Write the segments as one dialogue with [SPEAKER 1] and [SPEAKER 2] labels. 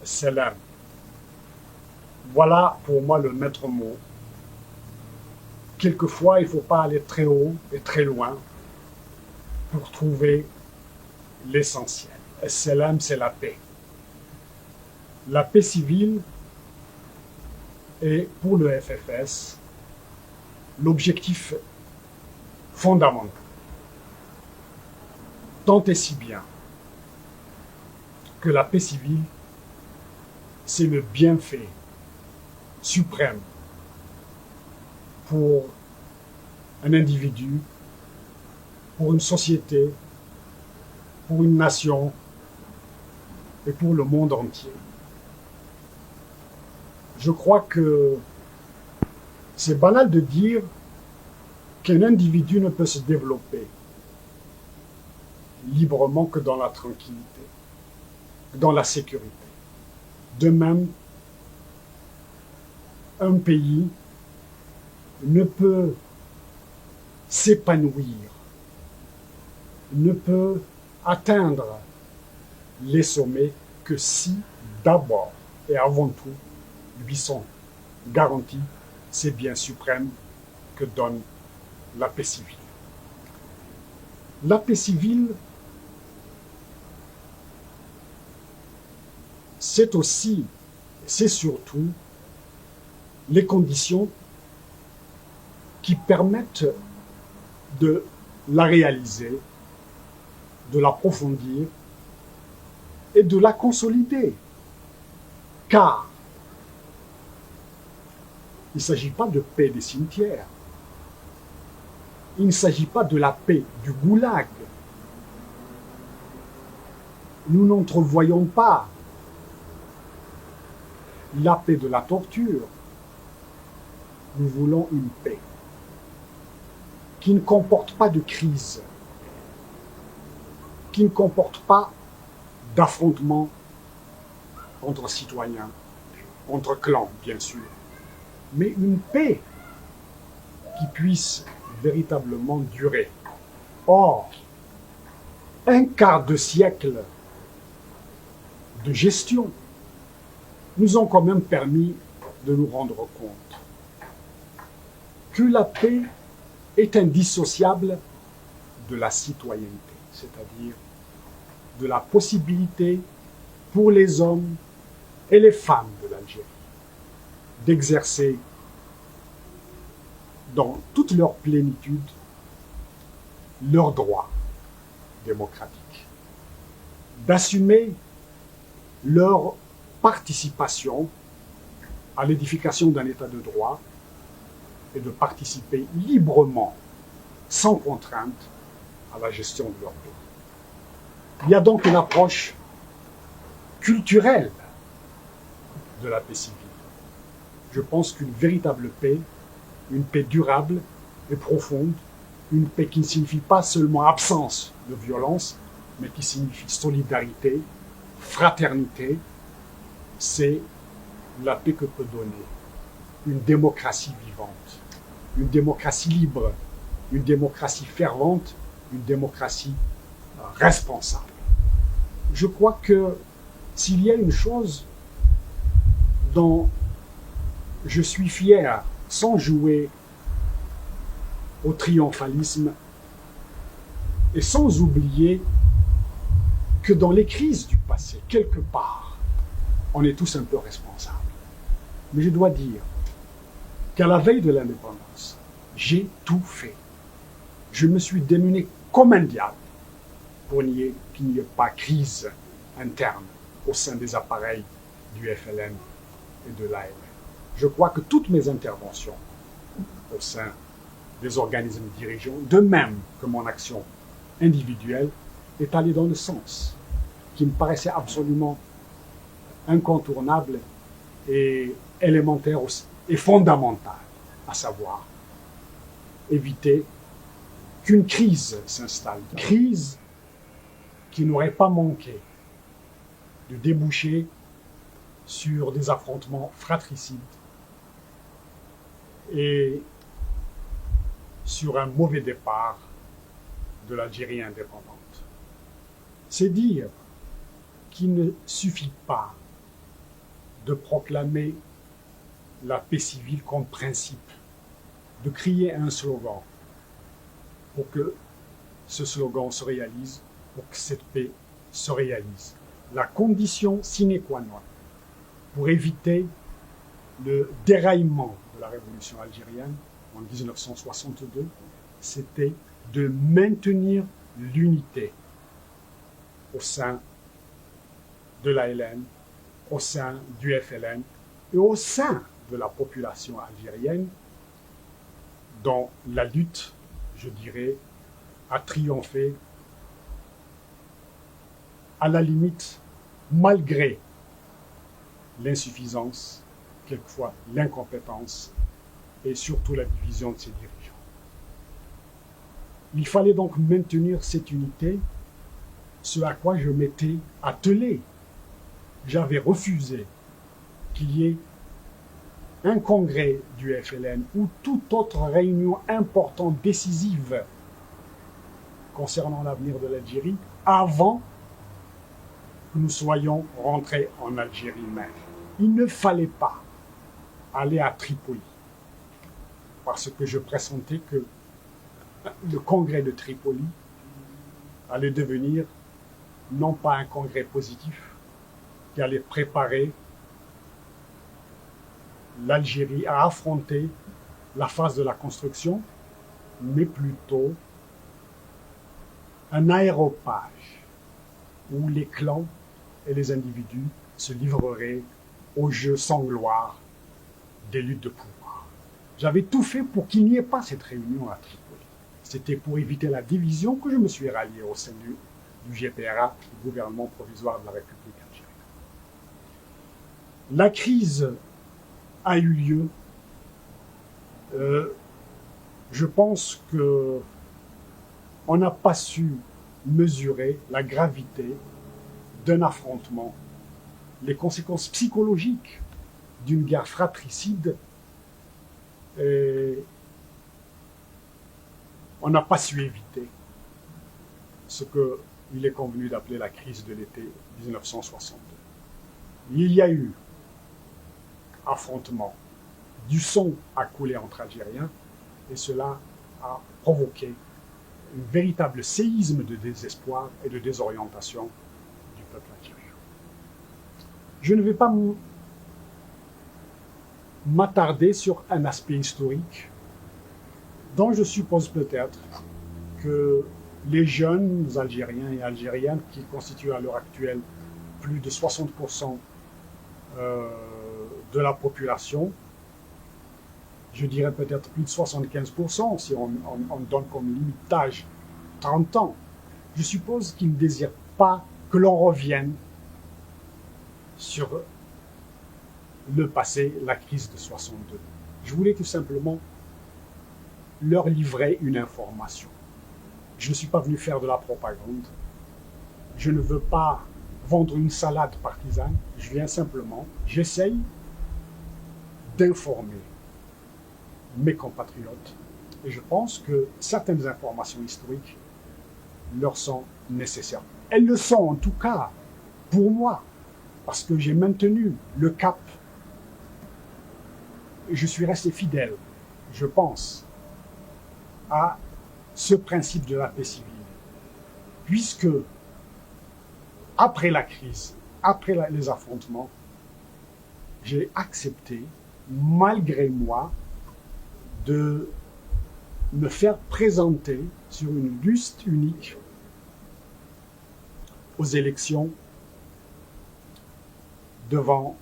[SPEAKER 1] Selam. Voilà pour moi le maître mot. Quelquefois, il ne faut pas aller très haut et très loin pour trouver l'essentiel. Selam, c'est la paix. La paix civile est pour le FFS l'objectif fondamental. Tant et si bien que la paix civile, c'est le bienfait suprême pour un individu, pour une société, pour une nation et pour le monde entier. Je crois que c'est banal de dire qu'un individu ne peut se développer librement que dans la tranquillité, dans la sécurité. De même, un pays ne peut s'épanouir, ne peut atteindre les sommets que si d'abord et avant tout lui sont garantis ces biens suprêmes que donne la paix civile. La paix civile, c'est aussi, c'est surtout les conditions qui permettent de la réaliser, de l'approfondir et de la consolider. Car il ne s'agit pas de paix des cimetières, il ne s'agit pas de la paix du goulag. Nous n'entrevoyons pas la paix de la torture. Nous voulons une paix qui ne comporte pas de crise, qui ne comporte pas d'affrontements entre citoyens, entre clans, bien sûr, mais une paix qui puisse véritablement durer. Or, un quart de siècle de gestion nous ont quand même permis de nous rendre compte que la paix est indissociable de la citoyenneté, c'est-à-dire de la possibilité pour les hommes et les femmes de l'Algérie d'exercer dans toute leur plénitude leurs droits démocratiques, d'assumer leur participation à l'édification d'un État de droit et de participer librement, sans contrainte, à la gestion de leur pays. Il y a donc une approche culturelle de la paix civile. Je pense qu'une véritable paix, une paix durable et profonde, une paix qui ne signifie pas seulement absence de violence, mais qui signifie solidarité, fraternité, c'est la paix que peut donner une démocratie vivante, une démocratie libre, une démocratie fervente, une démocratie responsable. Je crois que s'il y a une chose dont je suis fier, sans jouer au triomphalisme, et sans oublier que dans les crises du passé, quelque part, on est tous un peu responsables. Mais je dois dire qu'à la veille de l'indépendance, j'ai tout fait. Je me suis démené comme un diable pour qu'il n'y ait pas crise interne au sein des appareils du FLN et de l'AMN. Je crois que toutes mes interventions au sein des organismes dirigeants, de même que mon action individuelle, est allée dans le sens qui me paraissait absolument incontournable et élémentaire aussi, et fondamental, à savoir éviter qu'une crise s'installe. Une crise qui n'aurait pas manqué de déboucher sur des affrontements fratricides et sur un mauvais départ de l'Algérie indépendante. C'est dire qu'il ne suffit pas de proclamer la paix civile comme principe, de crier un slogan pour que ce slogan se réalise, pour que cette paix se réalise. La condition sine qua non pour éviter le déraillement de la révolution algérienne en 1962, c'était de maintenir l'unité au sein de l'ALN, au sein du FLN et au sein de la population algérienne dont la lutte, je dirais, a triomphé à la limite, malgré l'insuffisance, quelquefois l'incompétence et surtout la division de ses dirigeants. Il fallait donc maintenir cette unité, ce à quoi je m'étais attelé. J'avais refusé qu'il y ait un congrès du FLN ou toute autre réunion importante, décisive concernant l'avenir de l'Algérie avant que nous soyons rentrés en Algérie même. Il ne fallait pas aller à Tripoli parce que je pressentais que le congrès de Tripoli allait devenir non pas un congrès positif qui allait préparer l'Algérie à affronter la phase de la construction, mais plutôt un aéropage où les clans et les individus se livreraient au jeu sans gloire des luttes de pouvoir. J'avais tout fait pour qu'il n'y ait pas cette réunion à Tripoli. C'était pour éviter la division que je me suis rallié au sein du GPRA, le gouvernement provisoire de la République algérienne. La crise a eu lieu. Je pense que on n'a pas su mesurer la gravité d'un affrontement, les conséquences psychologiques d'une guerre fratricide. Et on n'a pas su éviter ce qu'il est convenu d'appeler la crise de l'été 1962. Il y a eu affrontement, du sang a coulé entre Algériens et cela a provoqué un véritable séisme de désespoir et de désorientation du peuple algérien. Je ne vais pas m'attarder sur un aspect historique dont je suppose peut-être que les jeunes Algériens et Algériennes qui constituent à l'heure actuelle plus de 60% de la population, je dirais peut-être plus de 75% si on donne comme limite d'âge 30 ans, je suppose qu'ils ne désirent pas que l'on revienne sur le passé, la crise de 62. Je voulais tout simplement leur livrer une information. Je ne suis pas venu faire de la propagande. Je ne veux pas vendre une salade partisane. Je viens simplement, j'essaye d'informer mes compatriotes. Et je pense que certaines informations historiques leur sont nécessaires. Elles le sont en tout cas pour moi, parce que j'ai maintenu le cap. Je suis resté fidèle, je pense, à ce principe de la paix civile. Puisque, après la crise, après les affrontements, j'ai accepté, malgré moi, de me faire présenter sur une liste unique aux élections devant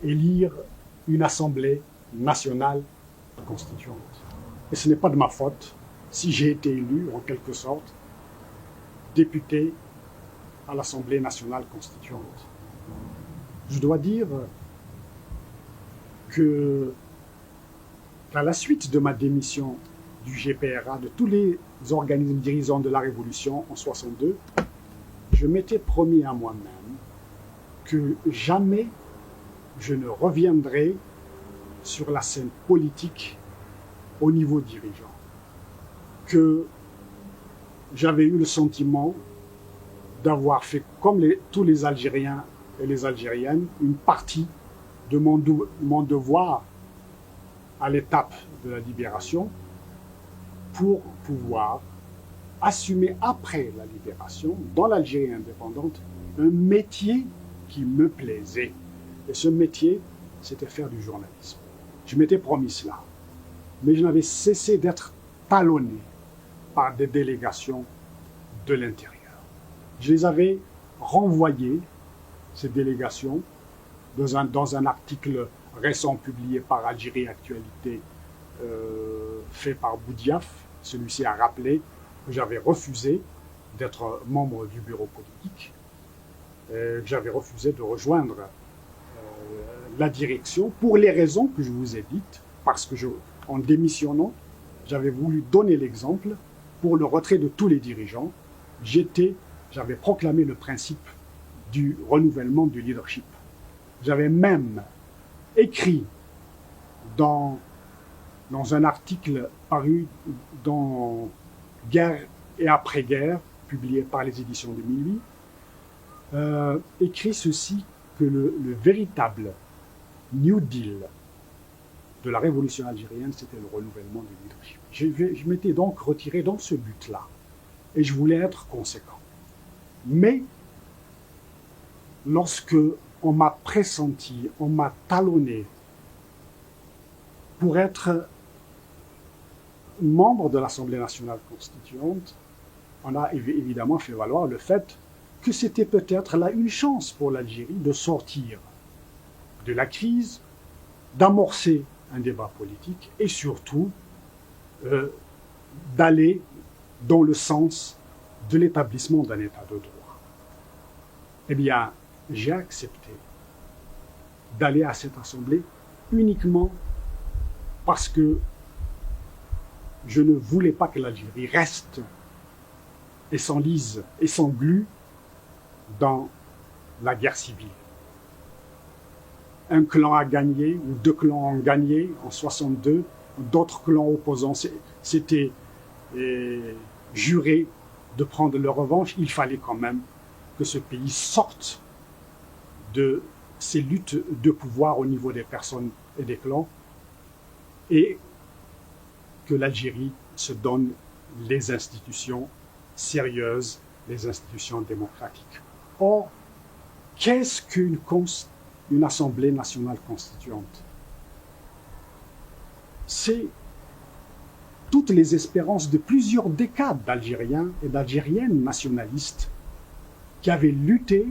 [SPEAKER 1] élire une assemblée nationale constituante. Et ce n'est pas de ma faute si j'ai été élu, en quelque sorte, député à l'Assemblée nationale constituante. Je dois dire que à la suite de ma démission du GPRA, de tous les organismes dirigeants de la Révolution en 62, je m'étais promis à moi-même que jamais je ne reviendrai sur la scène politique au niveau dirigeant. Que j'avais eu le sentiment d'avoir fait comme tous les Algériens et les Algériennes une partie de mon devoir à l'étape de la libération pour pouvoir assumer après la libération, dans l'Algérie indépendante, un métier qui me plaisait. Et ce métier, c'était faire du journalisme. Je m'étais promis cela. Mais je n'avais cessé d'être talonné par des délégations de l'intérieur. Je les avais renvoyées, ces délégations, dans un article récent publié par Algérie Actualité, fait par Boudiaf. Celui-ci a rappelé que j'avais refusé d'être membre du bureau politique, que j'avais refusé de rejoindre la direction pour les raisons que je vous ai dites, parce que en démissionnant, j'avais voulu donner l'exemple pour le retrait de tous les dirigeants. J'avais proclamé le principe du renouvellement du leadership. J'avais même écrit dans un article paru dans Guerre et après-guerre, publié par les éditions de Minuit, écrit ceci, que le véritable New Deal de la révolution algérienne, c'était le renouvellement du leadership. Je m'étais donc retiré dans ce but-là, et je voulais être conséquent. Mais lorsque on m'a pressenti, on m'a talonné pour être membre de l'Assemblée nationale constituante, on a évidemment fait valoir le fait que c'était peut-être là une chance pour l'Algérie de sortir de la crise, d'amorcer un débat politique et surtout d'aller dans le sens de l'établissement d'un état de droit. Eh bien, j'ai accepté d'aller à cette assemblée uniquement parce que je ne voulais pas que l'Algérie reste et s'enlise et s'englue dans la guerre civile. Un clan a gagné, ou deux clans ont gagné en 62, d'autres clans opposants s'étaient jurés de prendre leur revanche. Il fallait quand même que ce pays sorte de ces luttes de pouvoir au niveau des personnes et des clans et que l'Algérie se donne les institutions sérieuses, les institutions démocratiques. Or, qu'est-ce qu'une Assemblée nationale constituante? C'est toutes les espérances de plusieurs décades d'Algériens et d'Algériennes nationalistes qui avaient lutté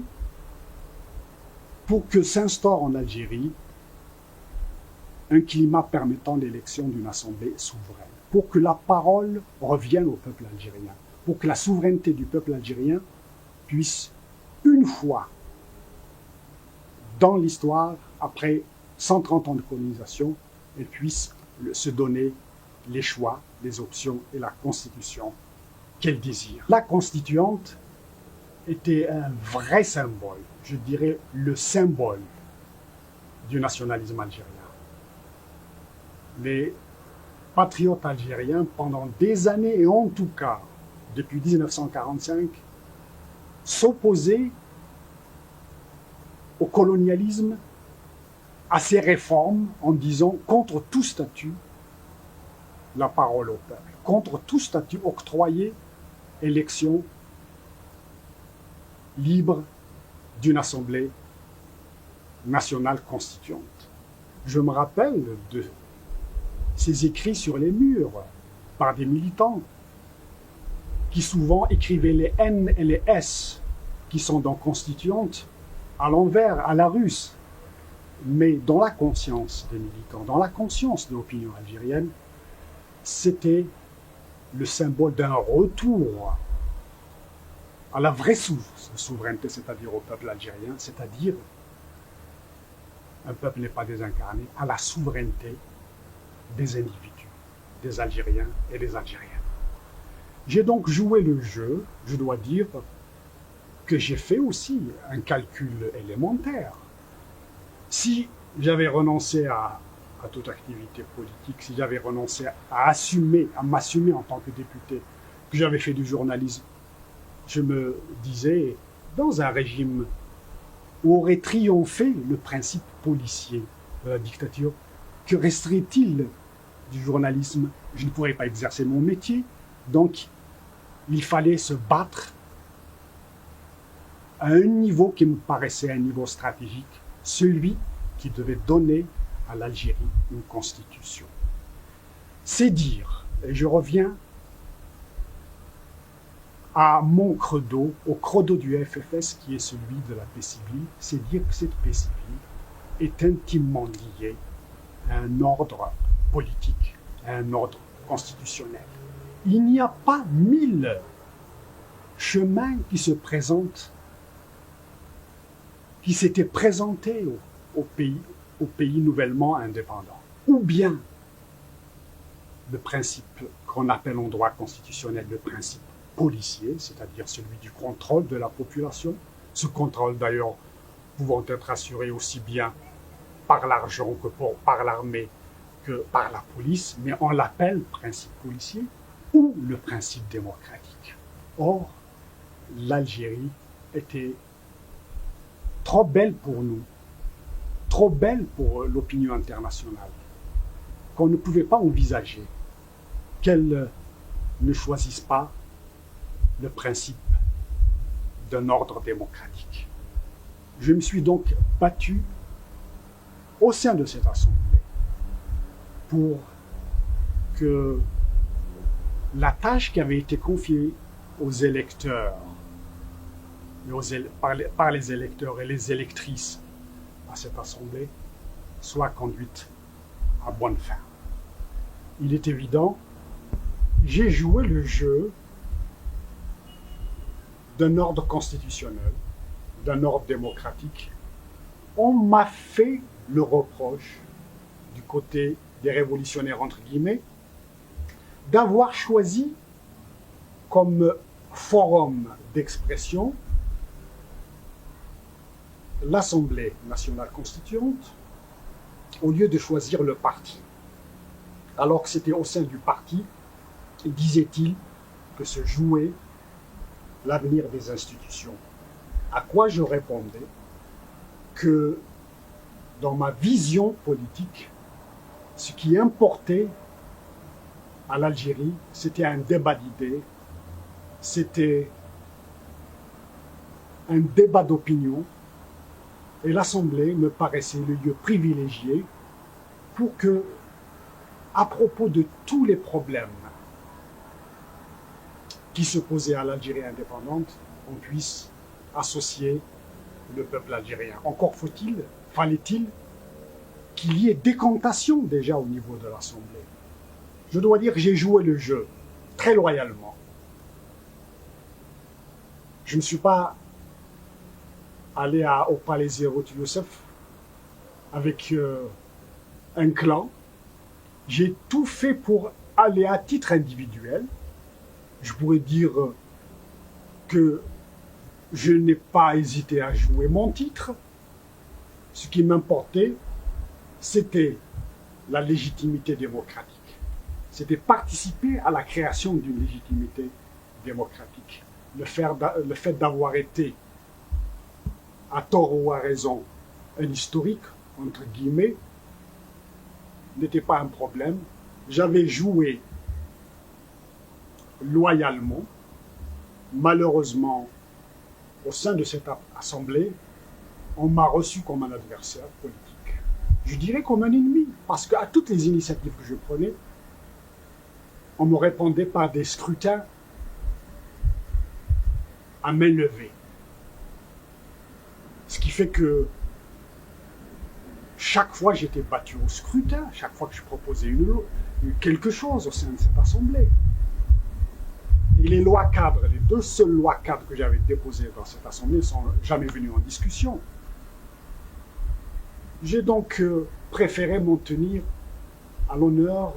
[SPEAKER 1] pour que s'instaure en Algérie un climat permettant l'élection d'une assemblée souveraine, pour que la parole revienne au peuple algérien, pour que la souveraineté du peuple algérien puisse, une fois dans l'histoire, après 130 ans de colonisation, elle puisse se donner les choix, les options et la constitution qu'elle désire. La constituante était un vrai symbole, je dirais le symbole du nationalisme algérien. Les patriotes algériens, pendant des années, et en tout cas depuis 1945, s'opposaient au colonialisme, à ces réformes, en disant contre tout statut, la parole au peuple, contre tout statut octroyé, élection libre d'une assemblée nationale constituante. Je me rappelle de ces écrits sur les murs par des militants qui souvent écrivaient les N et les S qui sont dans constituante à l'envers, à la russe. Mais dans la conscience des militants, dans la conscience de l'opinion algérienne, c'était le symbole d'un retour à la vraie souveraineté, c'est-à-dire au peuple algérien, c'est-à-dire un peuple n'est pas désincarné, à la souveraineté des individus, des Algériens et des Algériennes. J'ai donc joué le jeu, je dois dire que j'ai fait aussi un calcul élémentaire. Si j'avais renoncé à toute activité politique, si j'avais renoncé à m'assumer en tant que député, que j'avais fait du journalisme, je me disais, dans un régime où aurait triomphé le principe policier de la dictature, que resterait-il du journalisme? Je ne pourrais pas exercer mon métier, donc il fallait se battre à un niveau qui me paraissait un niveau stratégique, celui qui devait donner à l'Algérie une constitution. C'est dire, et je reviens à mon credo, au credo du FFS qui est celui de la paix civile, c'est dire que cette paix civile est intimement liée à un ordre politique, à un ordre constitutionnel. Il n'y a pas 1000 chemins qui se présentent, qui s'étaient présentés au pays nouvellement indépendant. Ou bien le principe qu'on appelle en droit constitutionnel le principe policier, c'est-à-dire celui du contrôle de la population, ce contrôle d'ailleurs pouvant être assuré aussi bien par l'argent que par l'armée que par la police, mais on l'appelle principe policier, ou le principe démocratique. Or, l'Algérie était trop belle pour nous, trop belle pour l'opinion internationale, qu'on ne pouvait pas envisager qu'elle ne choisisse pas le principe d'un ordre démocratique. Je me suis donc battu au sein de cette assemblée pour que la tâche qui avait été confiée aux électeurs, par les électeurs et les électrices à cette assemblée, soit conduite à bonne fin. Il est évident, j'ai joué le jeu d'un ordre constitutionnel, d'un ordre démocratique. On m'a fait le reproche, du côté des révolutionnaires entre guillemets, d'avoir choisi comme forum d'expression l'Assemblée nationale constituante au lieu de choisir le parti. Alors que c'était au sein du parti, disait-il, que se jouait l'avenir des institutions. À quoi je répondais que dans ma vision politique, ce qui importait à l'Algérie, c'était un débat d'idées, c'était un débat d'opinion, et l'Assemblée me paraissait le lieu privilégié pour que, à propos de tous les problèmes qui se posaient à l'Algérie indépendante, on puisse associer le peuple algérien. Encore fallait-il qu'il y ait décantation déjà au niveau de l'Assemblée. Je dois dire que j'ai joué le jeu très loyalement. Je ne suis pas allé au palais Zéro Youssef avec un clan. J'ai tout fait pour aller à titre individuel. Je pourrais dire que je n'ai pas hésité à jouer mon titre. Ce qui m'importait, c'était la légitimité démocratique. C'était participer à la création d'une légitimité démocratique. Le fait d'avoir été, à tort ou à raison, un historique, entre guillemets, n'était pas un problème. J'avais joué loyalement. Malheureusement, au sein de cette assemblée, on m'a reçu comme un adversaire politique. Je dirais comme un ennemi, parce qu'à toutes les initiatives que je prenais, on me répondait par des scrutins à main levée. Ce qui fait que chaque fois j'étais battu au scrutin, chaque fois que je proposais quelque chose au sein de cette assemblée. Et les lois cadres, les 2 seules lois cadres que j'avais déposées dans cette assemblée ne sont jamais venues en discussion. J'ai donc préféré m'en tenir à l'honneur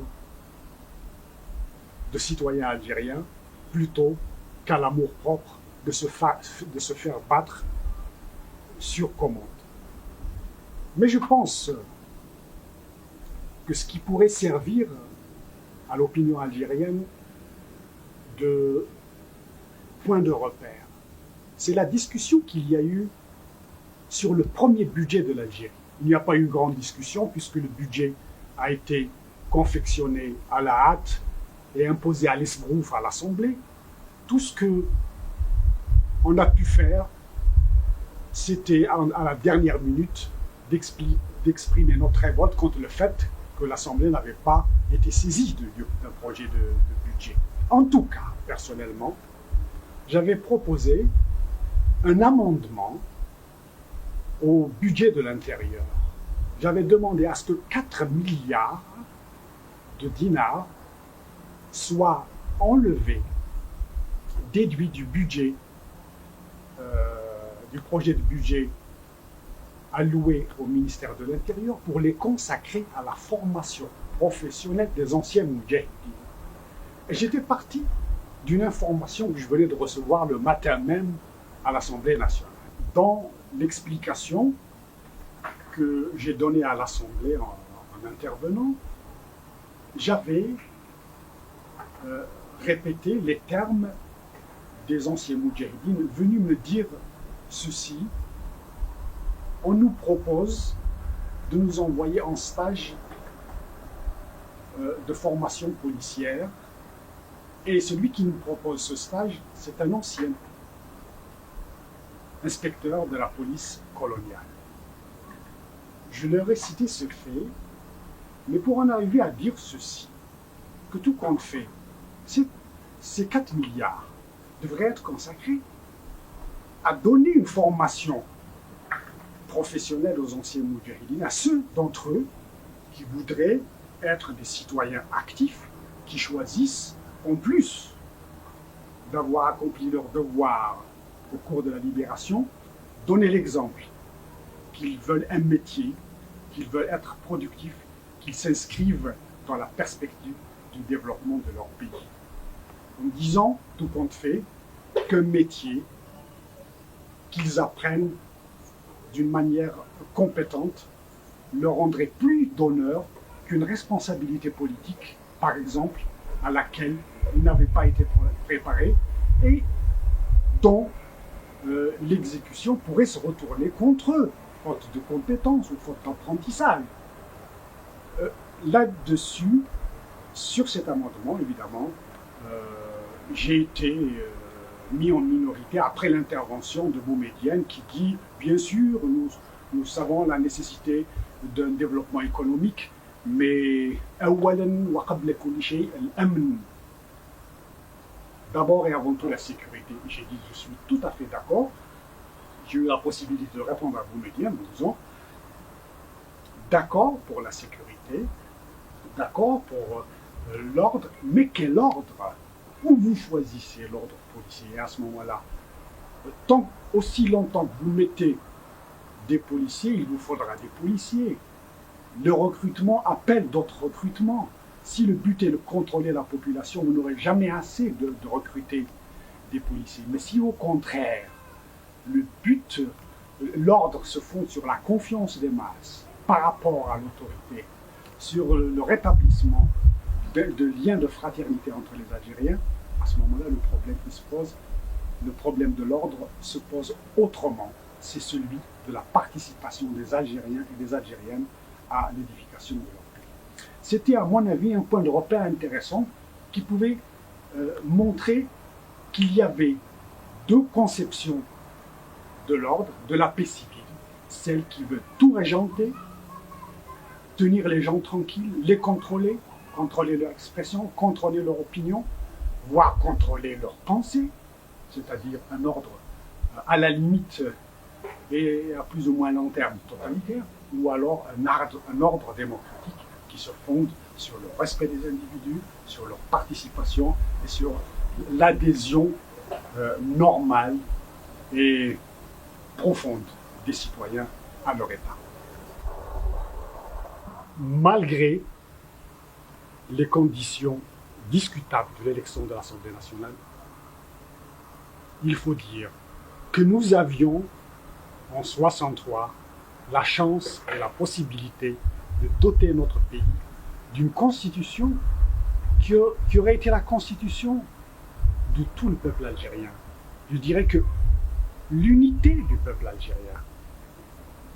[SPEAKER 1] de citoyens algériens plutôt qu'à l'amour-propre de se faire battre sur commande. Mais je pense que ce qui pourrait servir à l'opinion algérienne de point de repère, c'est la discussion qu'il y a eu sur le premier budget de l'Algérie. Il n'y a pas eu une grande discussion puisque le budget a été confectionné à la hâte et imposé à l'esbrouf à l'Assemblée. Tout ce qu'on a pu faire, c'était à la dernière minute d'exprimer notre révolte contre le fait que l'Assemblée n'avait pas été saisie d'un projet de budget. En tout cas, personnellement, j'avais proposé un amendement au budget de l'intérieur. J'avais demandé à ce que 4 milliards de dinars soient enlevés, déduits du budget, du projet de budget alloué au ministère de l'Intérieur pour les consacrer à la formation professionnelle des anciens moudjahidines. Et j'étais parti d'une information que je venais de recevoir le matin même à l'Assemblée nationale. Dans l'explication que j'ai donnée à l'Assemblée en intervenant, j'avais répété les termes des anciens moudjahidines venus me dire ceci: on nous propose de nous envoyer en stage de formation policière, et celui qui nous propose ce stage, c'est un ancien inspecteur de la police coloniale. Je leur ai cité ce fait, mais pour en arriver à dire ceci, que tout compte fait, ces 4 milliards devraient être consacrés à donner une formation professionnelle aux anciens moudjahidines, à ceux d'entre eux qui voudraient être des citoyens actifs, qui choisissent, en plus d'avoir accompli leur devoir au cours de la libération, donner l'exemple qu'ils veulent un métier, qu'ils veulent être productifs, qu'ils s'inscrivent dans la perspective du développement de leur pays. En disant, tout compte fait, qu'un métier qu'ils apprennent d'une manière compétente leur rendrait plus d'honneur qu'une responsabilité politique, par exemple, à laquelle ils n'avaient pas été préparés et dont l'exécution pourrait se retourner contre eux, faute de compétences ou faute d'apprentissage. Là-dessus, sur cet amendement, évidemment, j'ai été mis en minorité après l'intervention de Boumedienne qui dit, bien sûr, nous savons la nécessité d'un développement économique, mais d'abord et avant tout la sécurité. J'ai dit, je suis tout à fait d'accord. J'ai eu la possibilité de répondre à Boumedienne en disant, d'accord pour la sécurité, d'accord pour l'ordre, mais quel ordre? Où vous choisissez l'ordre policier? Et à ce moment-là, aussi longtemps que vous mettez des policiers, il vous faudra des policiers. Le recrutement appelle d'autres recrutements. Si le but est de contrôler la population, vous n'aurez jamais assez de recruter des policiers. Mais si au contraire, l'ordre se fonde sur la confiance des masses par rapport à l'autorité, sur le rétablissement de liens de fraternité entre les Algériens, à ce moment-là, le problème qui se pose, le problème de l'ordre se pose autrement. C'est celui de la participation des Algériens et des Algériennes à l'édification de leur pays. C'était, à mon avis, un point de repère intéressant qui pouvait montrer qu'il y avait deux conceptions de l'ordre, de la paix civile, celle qui veut tout régenter, tenir les gens tranquilles, les contrôler, contrôler leur expression, contrôler leur opinion, voire contrôler leurs pensées, c'est-à-dire un ordre à la limite et à plus ou moins long terme totalitaire, ou alors un ordre démocratique qui se fonde sur le respect des individus, sur leur participation et sur l'adhésion normale et profonde des citoyens à leur État. Malgré les conditions discutables de l'élection de l'Assemblée nationale, il faut dire que nous avions en 1963 la chance et la possibilité de doter notre pays d'une constitution qui aurait été la constitution de tout le peuple algérien. Je dirais que l'unité du peuple algérien,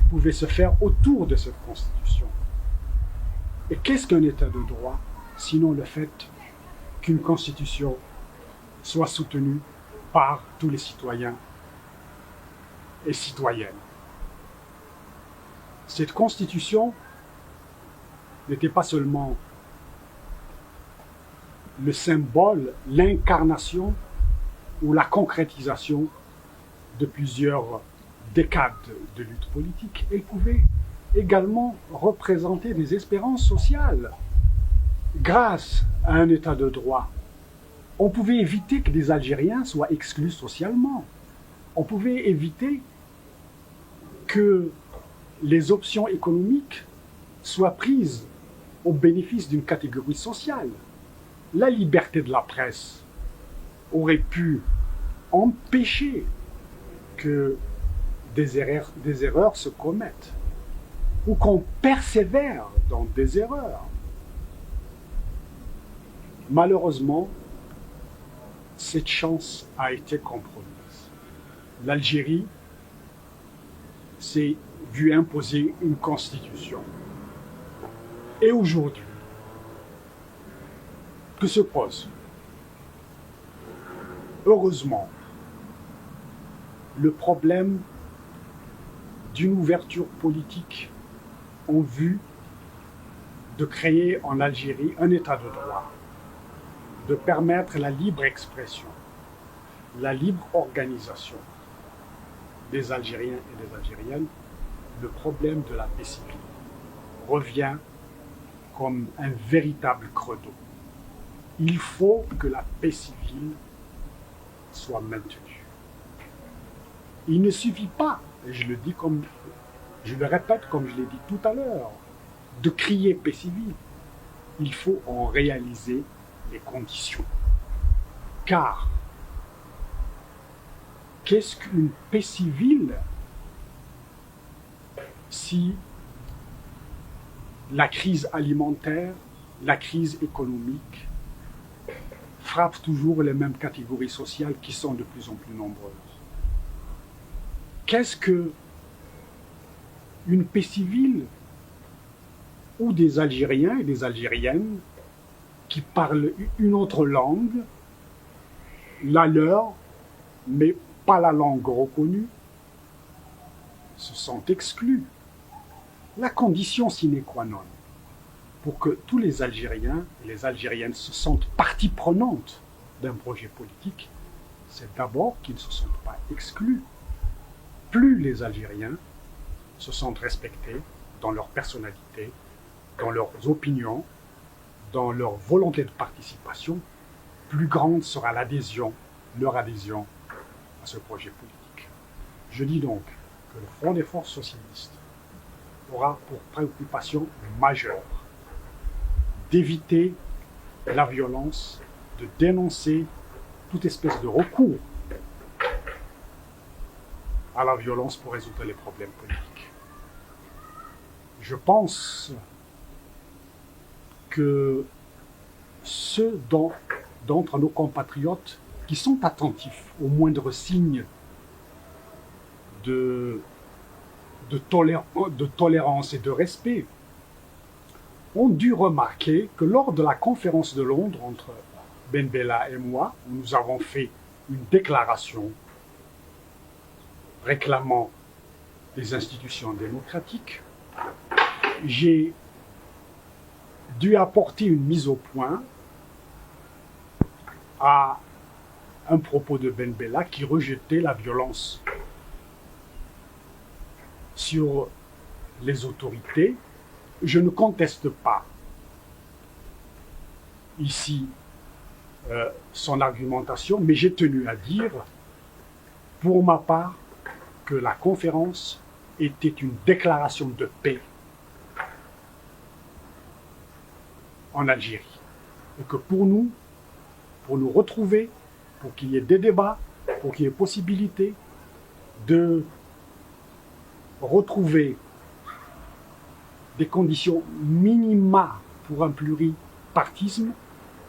[SPEAKER 1] pouvait se faire autour de cette constitution. Et qu'est-ce qu'un État de droit, sinon le fait qu'une constitution soit soutenue par tous les citoyens et citoyennes. Cette constitution n'était pas seulement le symbole, l'incarnation ou la concrétisation de plusieurs décades de lutte politique, elle pouvait également représenter des espérances sociales. Grâce à un État de droit, on pouvait éviter que des Algériens soient exclus socialement. On pouvait éviter que les options économiques soient prises au bénéfice d'une catégorie sociale. La liberté de la presse aurait pu empêcher que des erreurs se commettent ou qu'on persévère dans des erreurs. Malheureusement, cette chance a été compromise. L'Algérie s'est vue imposer une constitution. Et aujourd'hui, que se pose? Heureusement, le problème d'une ouverture politique en vue de créer en Algérie un État de droit, de permettre la libre expression, la libre organisation des Algériens et des Algériennes, le problème de la paix civile revient comme un véritable credo. Il faut que la paix civile soit maintenue. Il ne suffit pas, et je le répète comme je l'ai dit tout à l'heure, de crier paix civile. Il faut en réaliser les conditions. Car, qu'est-ce qu'une paix civile si la crise alimentaire, la crise économique frappe toujours les mêmes catégories sociales qui sont de plus en plus nombreuses? Qu'est-ce que une paix civile où des Algériens et des Algériennes qui parlent une autre langue, la leur, mais pas la langue reconnue, se sont exclus? La condition sine qua non pour que tous les Algériens et les Algériennes se sentent partie prenante d'un projet politique, c'est d'abord qu'ils ne se sentent pas exclus. Plus les Algériens se sentent respectés dans leur personnalité, dans leurs opinions, dans leur volonté de participation, plus grande sera leur adhésion à ce projet politique. Je dis donc que le Front des forces socialistes aura pour préoccupation majeure d'éviter la violence, de dénoncer toute espèce de recours à la violence pour résoudre les problèmes politiques. Je pense que ceux d'entre nos compatriotes qui sont attentifs aux moindres signes de tolérance et de respect ont dû remarquer que lors de la conférence de Londres entre Ben Bella et moi, où nous avons fait une déclaration réclamant des institutions démocratiques, j'ai dû apporter une mise au point à un propos de Ben Bella qui rejetait la violence sur les autorités. Je ne conteste pas ici son argumentation, mais j'ai tenu à dire, pour ma part, que la conférence était une déclaration de paix en Algérie. Et que pour nous retrouver, pour qu'il y ait des débats, pour qu'il y ait possibilité de retrouver des conditions minima pour un pluripartisme,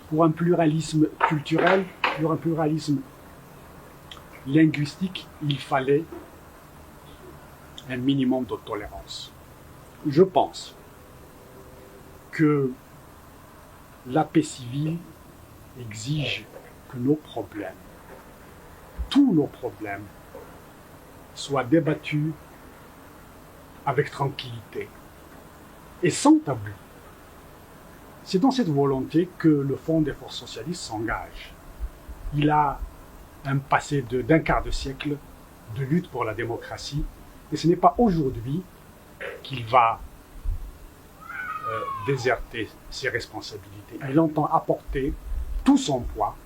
[SPEAKER 1] pour un pluralisme culturel, pour un pluralisme linguistique, il fallait un minimum de tolérance. Je pense que la paix civile exige que nos problèmes, tous nos problèmes, soient débattus avec tranquillité et sans tabou. C'est dans cette volonté que le Front des forces socialistes s'engage. Il a un passé d'un quart de siècle de lutte pour la démocratie, et ce n'est pas aujourd'hui qu'il va déserter ses responsabilités. Il entend apporter tout son poids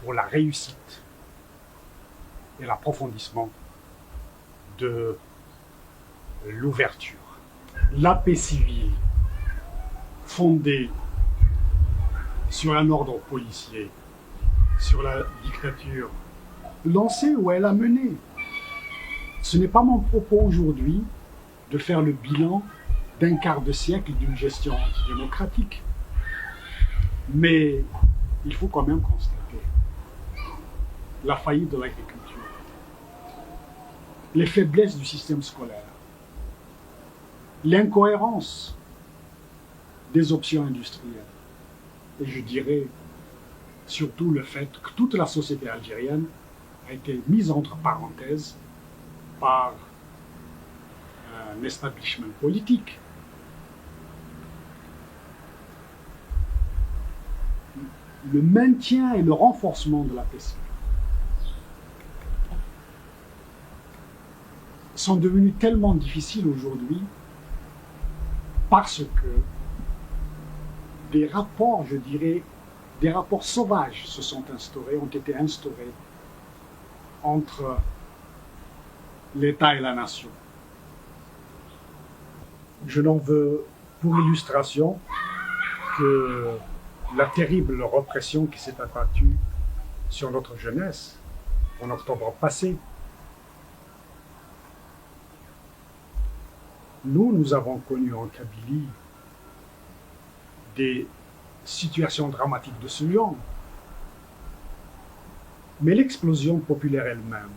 [SPEAKER 1] pour la réussite et l'approfondissement de l'ouverture. La paix civile, fondée sur un ordre policier, sur la dictature, lancée où elle a mené. Ce n'est pas mon propos aujourd'hui de faire le bilan d'un quart de siècle d'une gestion antidémocratique. Mais il faut quand même constater la faillite de l'agriculture, les faiblesses du système scolaire, l'incohérence des options industrielles. Et je dirais surtout le fait que toute la société algérienne a été mise entre parenthèses par un establishment politique. Le maintien et le renforcement de la paix civile sont devenus tellement difficiles aujourd'hui parce que des rapports, je dirais, des rapports sauvages ont été instaurés entre l'État et la nation. Je n'en veux pour illustration que la terrible répression qui s'est abattue sur notre jeunesse en octobre passé. Nous avons connu en Kabylie des situations dramatiques de ce genre. Mais l'explosion populaire elle-même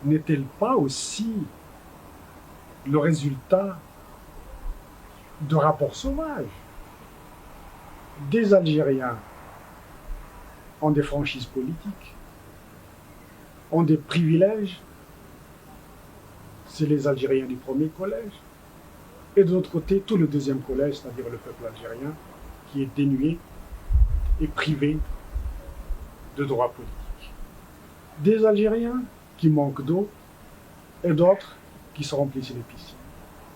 [SPEAKER 1] n'est-elle pas aussi le résultat de rapports sauvages? Des Algériens ont des franchises politiques, ont des privilèges, c'est les Algériens du premier collège, et de l'autre côté, tout le deuxième collège, c'est-à-dire le peuple algérien, qui est dénué et privé de droits politiques. Des Algériens qui manquent d'eau et d'autres qui se remplissent les piscines.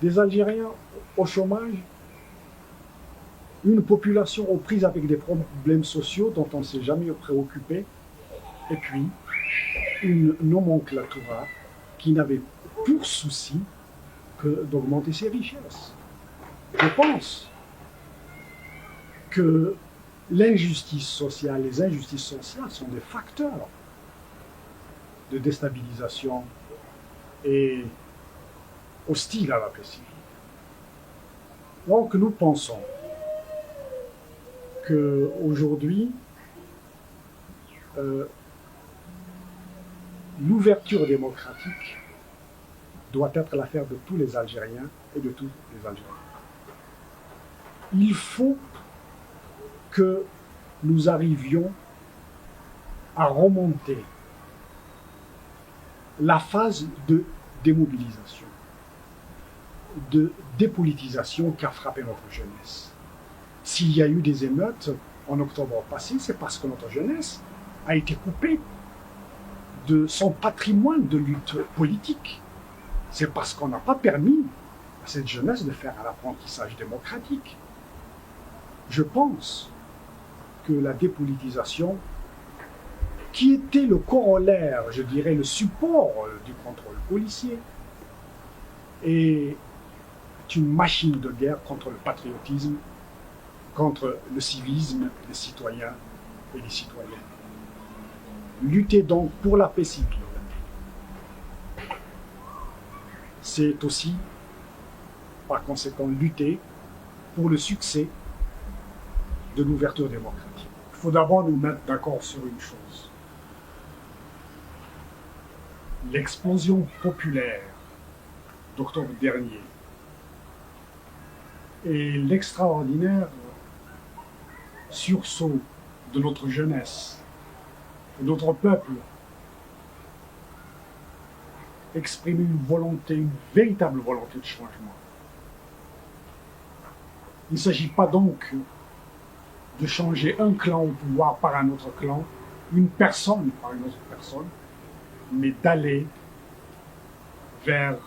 [SPEAKER 1] Des Algériens au chômage, une population aux prises avec des problèmes sociaux dont on ne s'est jamais préoccupé, et puis une nomenclatura qui n'avait pour souci que d'augmenter ses richesses. Je pense que l'injustice sociale, les injustices sociales sont des facteurs de déstabilisation et hostiles à la paix civile. Donc nous pensons qu'aujourd'hui, l'ouverture démocratique doit être l'affaire de tous les Algériens et de tous les Algériens. Il faut que nous arrivions à remonter la phase de démobilisation, de dépolitisation qui a frappé notre jeunesse. S'il y a eu des émeutes en octobre passé, c'est parce que notre jeunesse a été coupée de son patrimoine de lutte politique. C'est parce qu'on n'a pas permis à cette jeunesse de faire un apprentissage démocratique. Je pense que la dépolitisation, qui était le corollaire, je dirais, le support du contrôle policier, est une machine de guerre contre le patriotisme, contre le civisme des citoyens et des citoyennes. Lutter donc pour la paix civile, c'est aussi, par conséquent, lutter pour le succès de l'ouverture démocratique. Il faut d'abord nous mettre d'accord sur une chose. l'explosion populaire d'octobre dernier et l'extraordinaire sursaut de notre jeunesse, de notre peuple, exprime une volonté, une véritable volonté de changement. Il ne s'agit pas donc de changer un clan au pouvoir par un autre clan, une personne par une autre personne, mais d'aller vers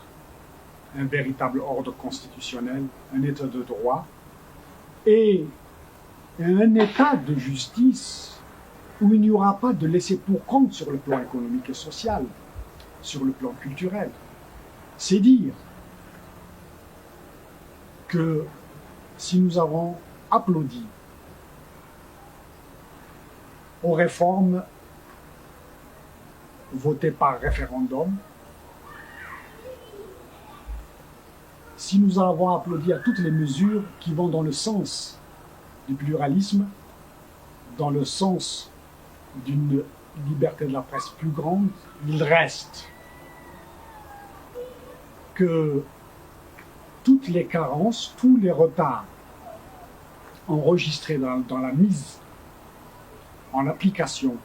[SPEAKER 1] un véritable ordre constitutionnel, un état de droit et un état de justice où il n'y aura pas de laisser-pour-compte sur le plan économique et social, sur le plan culturel. C'est dire que si nous avons applaudi aux réformes votées par référendum, si nous avons applaudi à toutes les mesures qui vont dans le sens du pluralisme, dans le sens d'une liberté de la presse plus grande, il reste que toutes les carences, tous les retards enregistrés dans la mise en application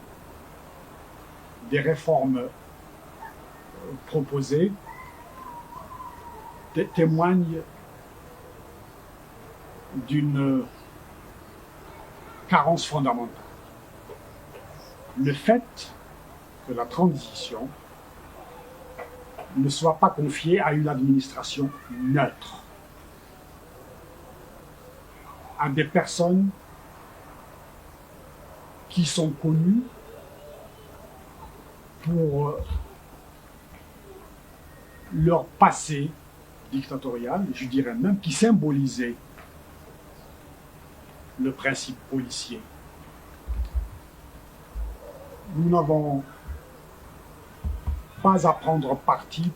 [SPEAKER 1] des réformes proposées témoignent d'une carence fondamentale. Le fait que la transition ne soit pas confiée à une administration neutre, à des personnes qui sont connues pour leur passé dictatorial, je dirais même, qui symbolisait le principe policier. Nous n'avons pas à prendre parti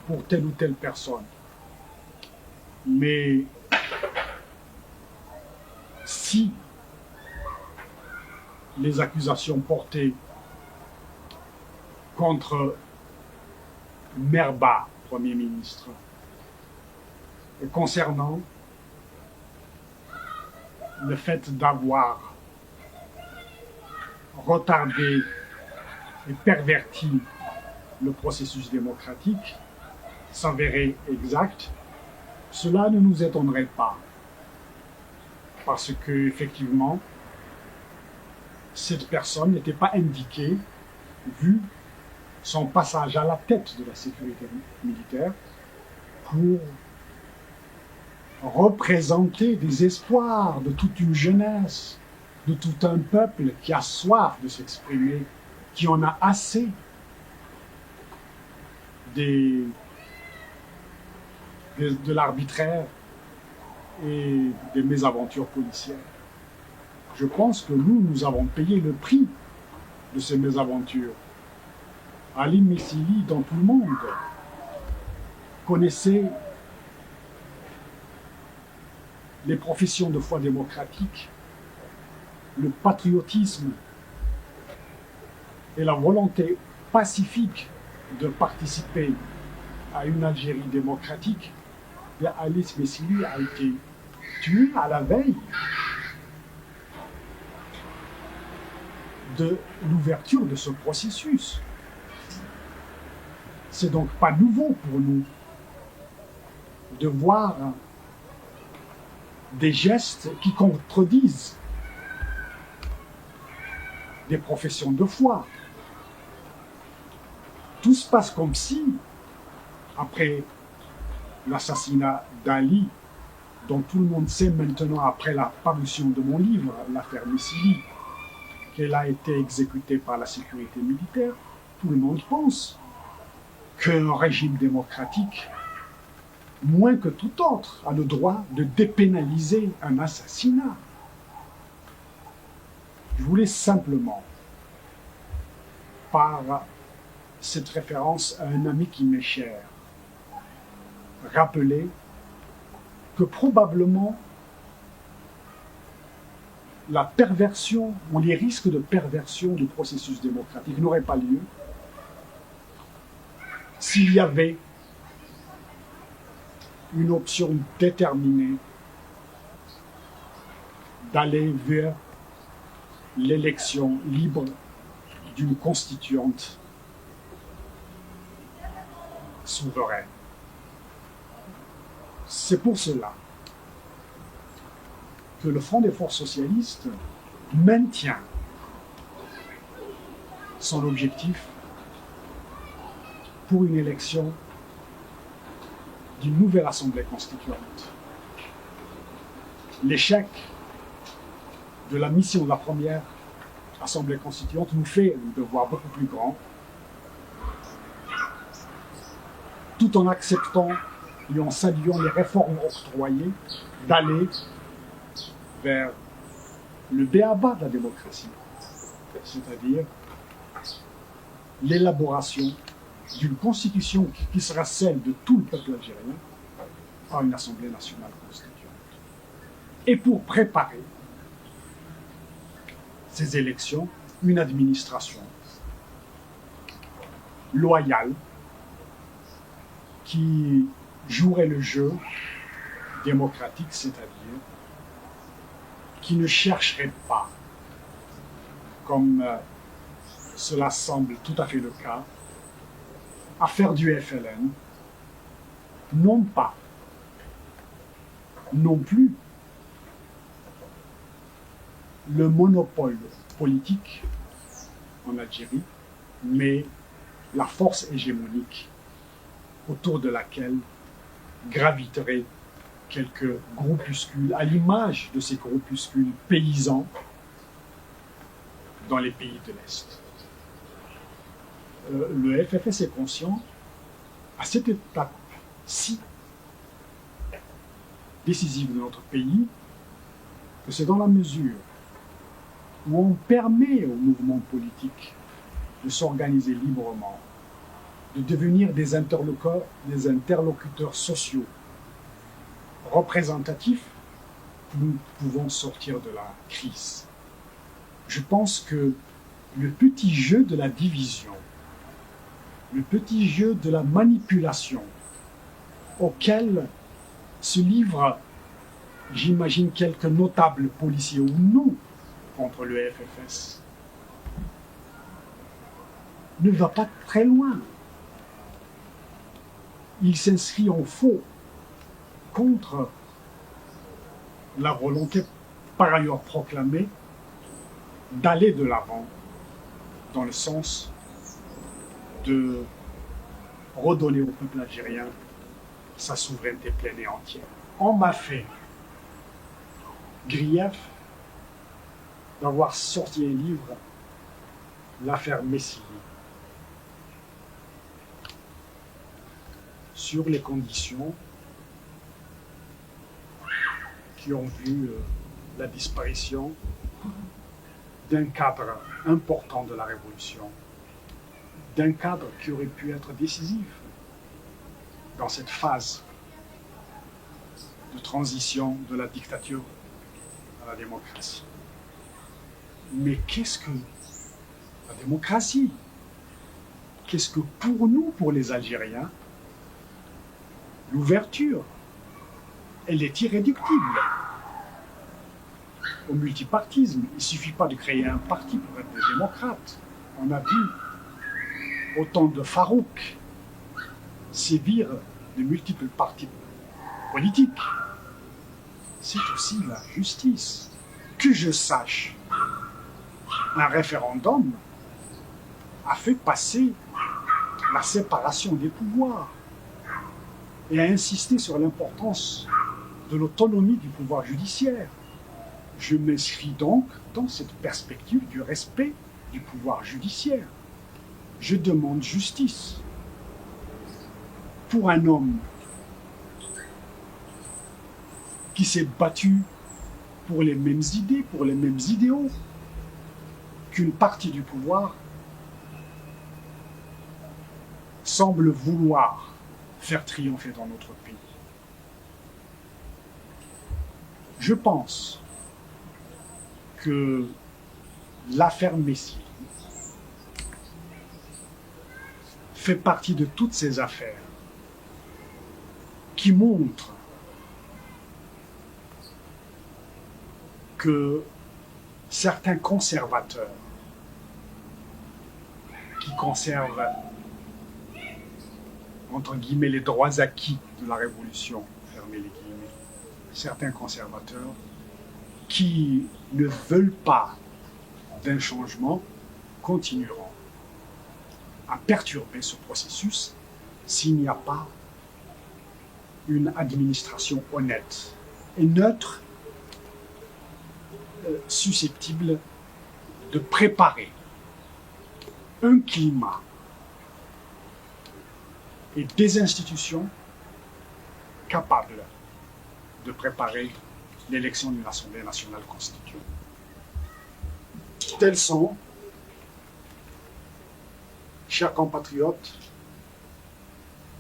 [SPEAKER 1] pour telle ou telle personne. Mais si les accusations portées contre Merba, Premier ministre, concernant le fait d'avoir retardé et perverti le processus démocratique s'avérait exact, cela ne nous étonnerait pas. Parce que, effectivement, cette personne n'était pas indiquée, vu son passage à la tête de la sécurité militaire, pour représenter des espoirs de toute une jeunesse, de tout un peuple qui a soif de s'exprimer, qui en a assez de l'arbitraire et des mésaventures policières. Je pense que nous avons payé le prix de ces mésaventures. Ali Messili, dont tout le monde connaissait les professions de foi démocratique, le patriotisme et la volonté pacifique de participer à une Algérie démocratique, Ali Messili a été tué à la veille de l'ouverture de ce processus. C'est donc pas nouveau pour nous de voir des gestes qui contredisent des professions de foi. Tout se passe comme si, après l'assassinat d'Ali, dont tout le monde sait maintenant après la parution de mon livre, l'affaire Messili, qu'elle a été exécutée par la sécurité militaire, tout le monde pense qu'un régime démocratique, moins que tout autre, a le droit de dépénaliser un assassinat. Je voulais simplement, par cette référence à un ami qui m'est cher, rappeler que probablement la perversion ou les risques de perversion du processus démocratique n'auraient pas lieu s'il y avait une option déterminée d'aller vers l'élection libre d'une constituante souveraine. C'est pour cela que le Front des forces socialistes maintient son objectif pour une élection d'une nouvelle assemblée constituante. L'échec de la mission de la première assemblée constituante nous fait un devoir beaucoup plus grand, tout en acceptant et en saluant les réformes octroyées, d'aller vers le b.a.-ba de la démocratie, c'est-à-dire l'élaboration d'une constitution qui sera celle de tout le peuple algérien par une Assemblée nationale constituante. Et pour préparer ces élections, une administration loyale qui jouerait le jeu démocratique, c'est-à-dire qui ne chercherait pas, comme cela semble tout à fait le cas, à faire du FLN, non pas, non plus, le monopole politique en Algérie, mais la force hégémonique autour de laquelle graviteraient quelques groupuscules, à l'image de ces groupuscules paysans dans les pays de l'Est. Le FFS est conscient, à cette étape-ci décisive de notre pays, que c'est dans la mesure où on permet aux mouvements politiques de s'organiser librement, de devenir des interlocuteurs sociaux représentatifs, que nous pouvons sortir de la crise. Je pense que le petit jeu de la division, le petit jeu de la manipulation auquel se livrent, j'imagine, quelques notables policiers ou non contre le FFS, ne va pas très loin. Il s'inscrit en faux contre la volonté par ailleurs proclamée d'aller de l'avant dans le sens de redonner au peuple algérien sa souveraineté pleine et entière. On m'a fait grief d'avoir sorti un livre, l'affaire Messigny, sur les conditions qui ont vu la disparition d'un cadre important de la Révolution, d'un cadre qui aurait pu être décisif dans cette phase de transition de la dictature à la démocratie. Mais qu'est-ce que la démocratie? Qu'est-ce que pour nous, pour les Algériens, l'ouverture, elle est irréductible au multipartisme. Il ne suffit pas de créer un parti pour être des démocrates. On a vu autant de Farouk sévir de multiples partis politiques. C'est aussi la justice. Que je sache, un référendum a fait passer la séparation des pouvoirs et a insisté sur l'importance de l'autonomie du pouvoir judiciaire. Je m'inscris donc dans cette perspective du respect du pouvoir judiciaire. Je demande justice pour un homme qui s'est battu pour les mêmes idées, pour les mêmes idéaux qu'une partie du pouvoir semble vouloir faire triompher dans notre pays. Je pense que l'affaire Messigny fait partie de toutes ces affaires qui montrent que certains conservateurs qui conservent, entre guillemets, les droits acquis de la Révolution, fermez les guillemets, certains conservateurs qui ne veulent pas d'un changement continueront à perturber ce processus s'il n'y a pas une administration honnête et neutre, susceptible de préparer un climat et des institutions capables de préparer l'élection d'une Assemblée nationale constituante. Tels sont, chers compatriotes,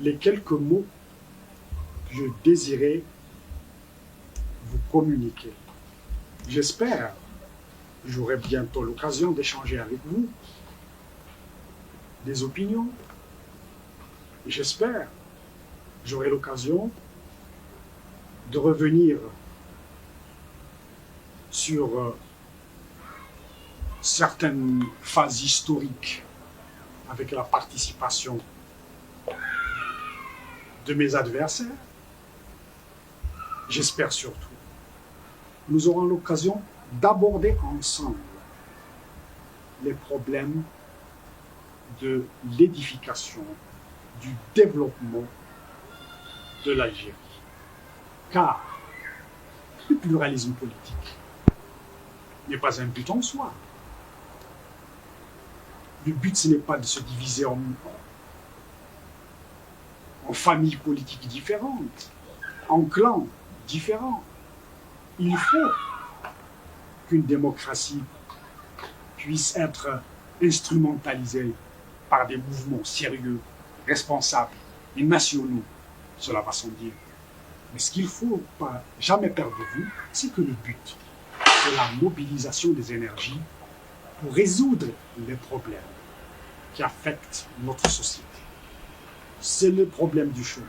[SPEAKER 1] les quelques mots que je désirais vous communiquer. J'espère que j'aurai bientôt l'occasion d'échanger avec vous des opinions. J'espère que j'aurai l'occasion de revenir sur certaines phases historiques avec la participation de mes adversaires. J'espère surtout que nous aurons l'occasion d'aborder ensemble les problèmes de l'édification, du développement de l'Algérie. Car le pluralisme politique n'est pas un but en soi. Le but, ce n'est pas de se diviser en familles politiques différentes, en clans différents. Il faut qu'une démocratie puisse être instrumentalisée par des mouvements sérieux, responsables et nationaux, cela va sans dire. Mais ce qu'il ne faut pas jamais perdre de vue, c'est que le but, c'est la mobilisation des énergies pour résoudre les problèmes qui affectent notre société. C'est le problème du chômage,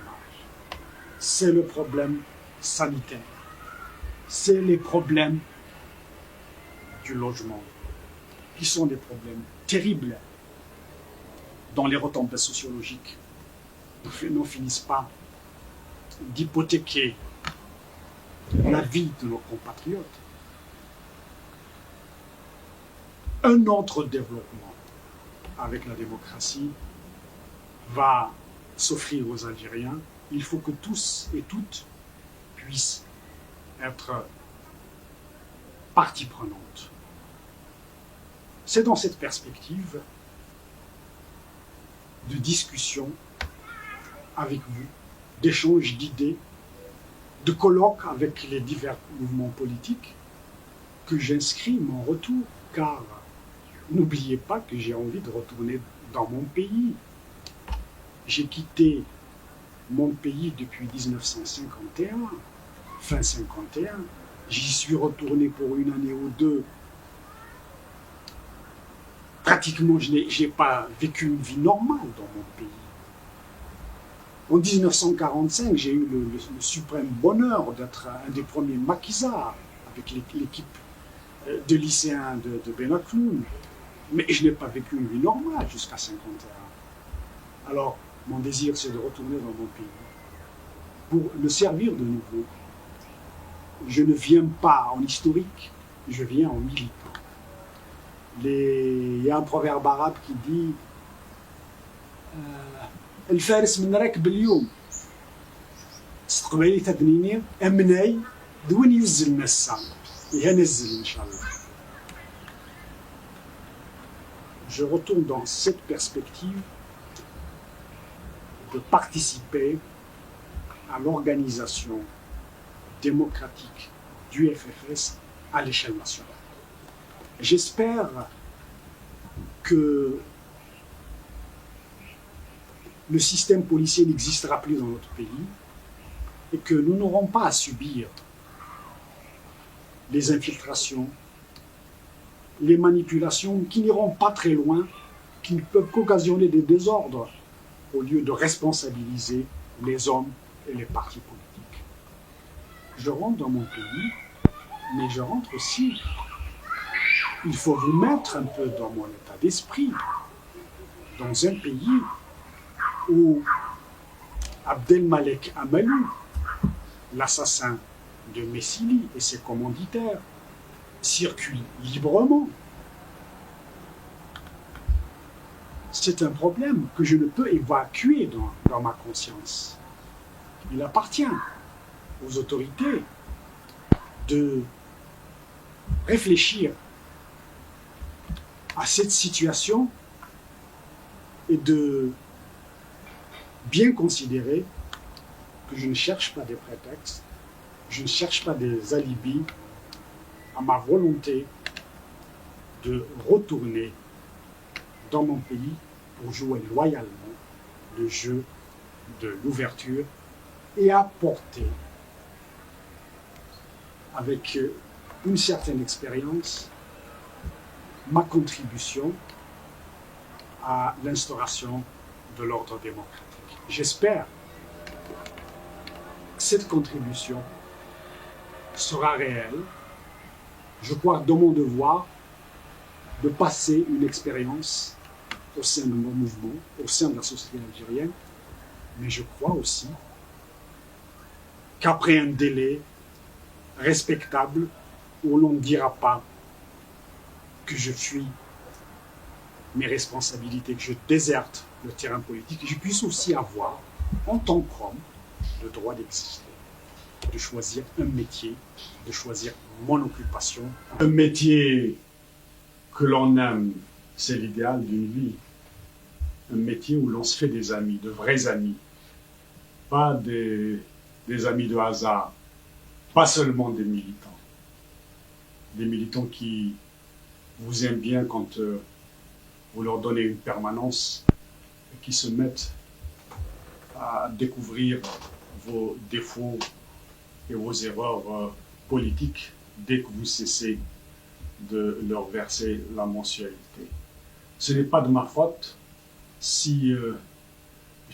[SPEAKER 1] c'est le problème sanitaire, c'est les problèmes du logement, qui sont des problèmes terribles dont les retombées sociologiques ne finissent pas d'hypothéquer la vie de nos compatriotes. Un autre développement avec la démocratie va s'offrir aux Algériens. Il faut que tous et toutes puissent être partie prenante. C'est dans cette perspective de discussion avec vous, d'échange d'idées, de colloques avec les divers mouvements politiques que j'inscris mon retour, car n'oubliez pas que j'ai envie de retourner dans mon pays. J'ai quitté mon pays depuis 1951, fin 51. J'y suis retourné pour une année ou deux. Pratiquement, je n'ai pas vécu une vie normale dans mon pays. En 1945, j'ai eu le suprême bonheur d'être un des premiers maquisards avec l'équipe de lycéens de Benakloun. Mais je n'ai pas vécu une vie normale jusqu'à 51. Alors, mon désir, c'est de retourner dans mon pays pour le servir de nouveau. Je ne viens pas en historique, je viens en militant. Il y a un proverbe arabe qui dit الفارس من راكب اليوم تستقبلي تدنيني امناي دوين ينزل الناس ينزل ان شاء الله. Je retourne dans cette perspective de participer à l'organisation démocratique du FFS à l'échelle nationale. J'espère que le système policier n'existera plus dans notre pays et que nous n'aurons pas à subir les infiltrations, les manipulations qui n'iront pas très loin, qui ne peuvent qu'occasionner des désordres au lieu de responsabiliser les hommes et les partis politiques. Je rentre dans mon pays, mais je rentre aussi. Il faut vous mettre un peu dans mon état d'esprit. Dans un pays où Abdelmalek Amalou, l'assassin de Messili et ses commanditaires, circulent librement. C'est un problème que je ne peux évacuer dans ma conscience. Il appartient aux autorités de réfléchir à cette situation et de bien considérer que je ne cherche pas des prétextes, je ne cherche pas des alibis à ma volonté de retourner dans mon pays pour jouer loyalement le jeu de l'ouverture et apporter avec une certaine expérience ma contribution à l'instauration de l'ordre démocratique. J'espère que cette contribution sera réelle. Je crois dans mon devoir de passer une expérience au sein de mon mouvement, au sein de la société algérienne, mais je crois aussi qu'après un délai respectable où l'on ne dira pas que je fuis mes responsabilités, que je déserte le terrain politique, et je puisse aussi avoir, en tant qu'homme, le droit d'exister, de choisir un métier, de choisir mon occupation. Un métier que l'on aime, c'est l'idéal d'une vie. Un métier où l'on se fait des amis, de vrais amis, pas des amis de hasard, pas seulement des militants qui vous aiment bien quand vous leur donnez une permanence et qui se mettent à découvrir vos défauts et vos erreurs politiques dès que vous cessez de leur verser la mensualité. Ce n'est pas de ma faute si je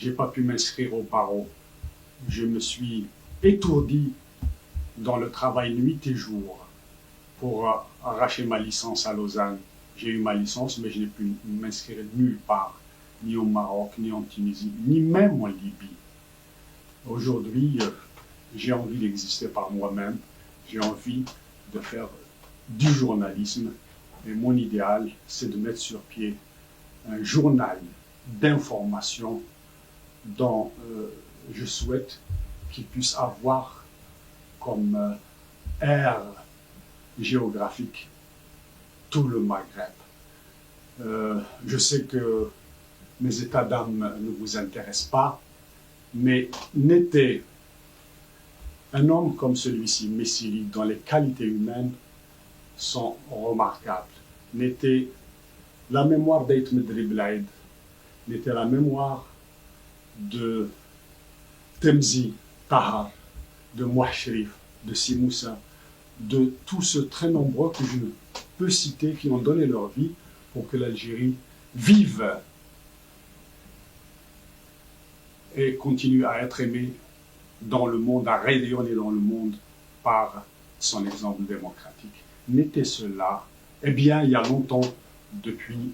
[SPEAKER 1] n'ai pas pu m'inscrire au barreau. Je me suis étourdi dans le travail nuit et jour pour arracher ma licence à Lausanne. J'ai eu ma licence, mais je n'ai pu m'inscrire nulle part, ni au Maroc, ni en Tunisie, ni même en Libye. Aujourd'hui, j'ai envie d'exister par moi-même. J'ai envie de faire du journalisme. Et mon idéal, c'est de mettre sur pied un journal d'information dont je souhaite qu'il puisse avoir comme aire géographique tout le Maghreb. Je sais que mes états d'âme ne vous intéressent pas, mais n'était un homme comme celui-ci, Messili, dont les qualités humaines sont remarquables, n'était la mémoire d'Aït Medri Blaïd, n'était la mémoire de Temzi Tahar, de Mouachrif, de Simoussa, de tous ceux très nombreux que je peux citer qui ont donné leur vie pour que l'Algérie vive et continue à être aimée dans le monde, à rayonner dans le monde par son exemple démocratique. N'était cela, eh bien, il y a longtemps depuis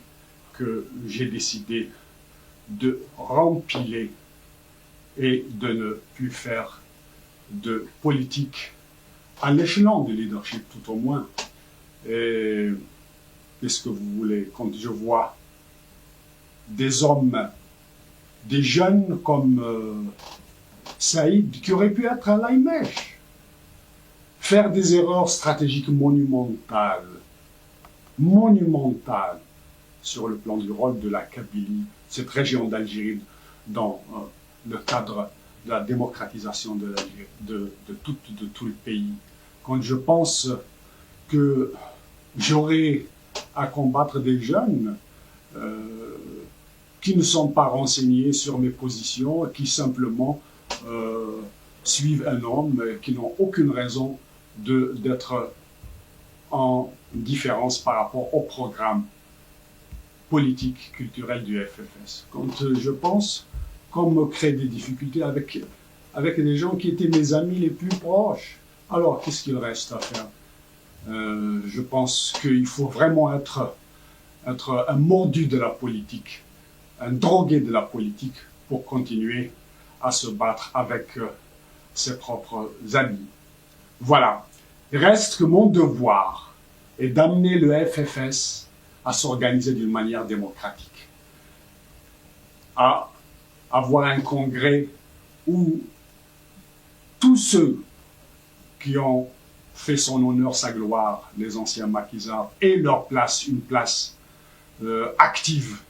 [SPEAKER 1] que j'ai décidé de rempiler et de ne plus faire de politique à l'échelon du leadership, tout au moins. Et qu'est-ce que vous voulez, quand je vois des hommes, des jeunes comme Saïd, qui auraient pu être à l'Aïmèche, faire des erreurs stratégiques monumentales sur le plan du rôle de la Kabylie, cette région d'Algérie, dans le cadre de la démocratisation de l'Algérie, de tout le pays. Quand je pense que j'aurai à combattre des jeunes qui ne sont pas renseignés sur mes positions, qui simplement suivent un homme, qui n'ont aucune raison d'être en différence par rapport au programme politique, culturel du FFS. Quand je pense qu'on me crée des difficultés avec des gens qui étaient mes amis les plus proches. Alors, qu'est-ce qu'il reste à faire? Je pense qu'il faut vraiment être un mordu de la politique, un drogué de la politique pour continuer à se battre avec ses propres amis. Voilà. Il reste que mon devoir est d'amener le FFS à s'organiser d'une manière démocratique, à avoir un congrès où tous ceux qui ont fait son honneur, sa gloire, les anciens maquisards, aient leur place, une place active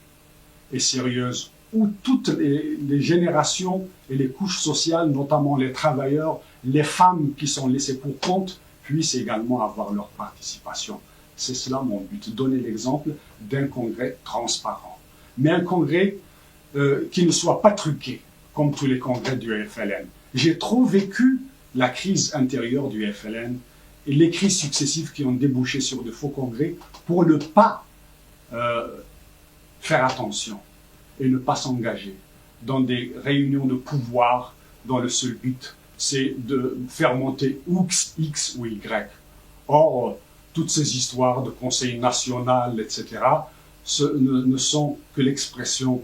[SPEAKER 1] et sérieuse, où toutes les générations et les couches sociales, notamment les travailleurs, les femmes qui sont laissées pour compte, puissent également avoir leur participation. C'est cela mon but, donner l'exemple d'un congrès transparent. Mais un congrès qui ne soit pas truqué, comme tous les congrès du FLN. J'ai trop vécu la crise intérieure du FLN et les crises successives qui ont débouché sur de faux congrès pour ne pas faire attention et ne pas s'engager dans des réunions de pouvoir dont le seul but, c'est de faire monter X ou Y. Or, toutes ces histoires de conseil national, etc., ne sont que l'expression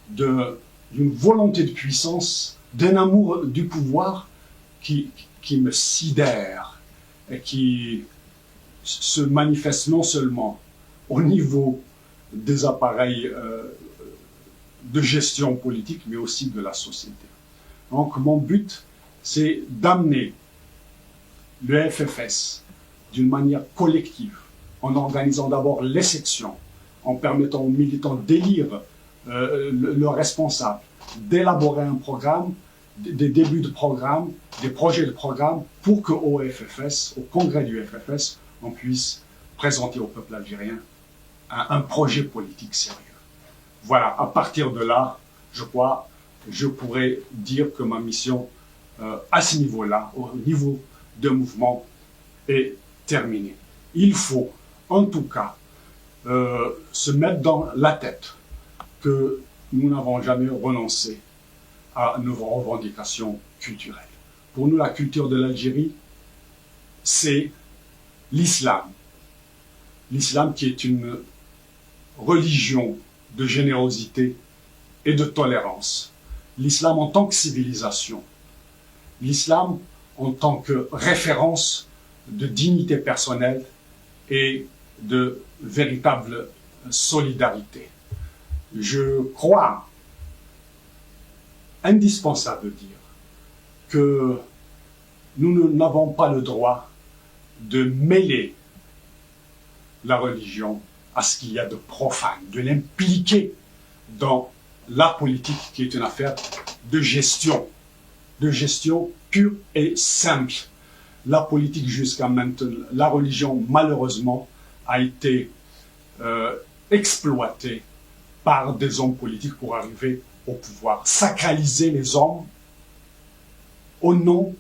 [SPEAKER 1] d'une volonté de puissance, d'un amour du pouvoir qui me sidère et qui se manifeste non seulement au niveau des appareils de gestion politique, mais aussi de la société. Donc mon but, c'est d'amener le FFS d'une manière collective, en organisant d'abord les sections, en permettant aux militants d'élire le responsable, d'élaborer un programme, des débuts de programme, des projets de programme, pour qu'au FFS, au congrès du FFS, on puisse présenter au peuple algérien un projet politique sérieux. Voilà, à partir de là, je crois, je pourrais dire que ma mission à ce niveau-là, au niveau de mouvement, est terminée. Il faut, en tout cas, se mettre dans la tête que nous n'avons jamais renoncé à nos revendications culturelles. Pour nous, la culture de l'Algérie, c'est l'islam. L'islam qui est une religion de générosité et de tolérance. L'islam en tant que civilisation. L'islam en tant que référence de dignité personnelle et de véritable solidarité. Je crois indispensable de dire que nous n'avons pas le droit de mêler la religion à ce qu'il y a de profane, de l'impliquer dans la politique qui est une affaire de gestion pure et simple. La politique jusqu'à maintenant, la religion malheureusement a été exploitée par des hommes politiques pour arriver au pouvoir, sacraliser les hommes au nom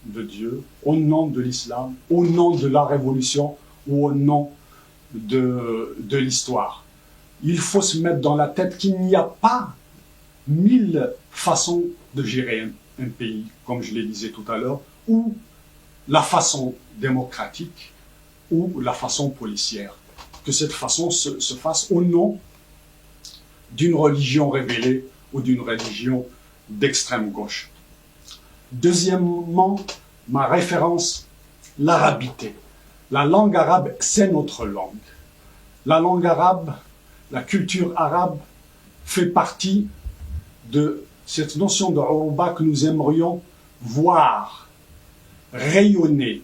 [SPEAKER 1] de Dieu, au nom de l'islam, au nom de la révolution ou au nom de l'histoire. Il faut se mettre dans la tête qu'il n'y a pas 1000 façons de gérer un pays, comme je le disais tout à l'heure, ou la façon démocratique ou la façon policière. Que cette façon se fasse au nom d'une religion révélée ou d'une religion d'extrême gauche. Deuxièmement, ma référence, l'arabité. La langue arabe, c'est notre langue. La langue arabe, la culture arabe fait partie de cette notion de Uruba que nous aimerions voir rayonner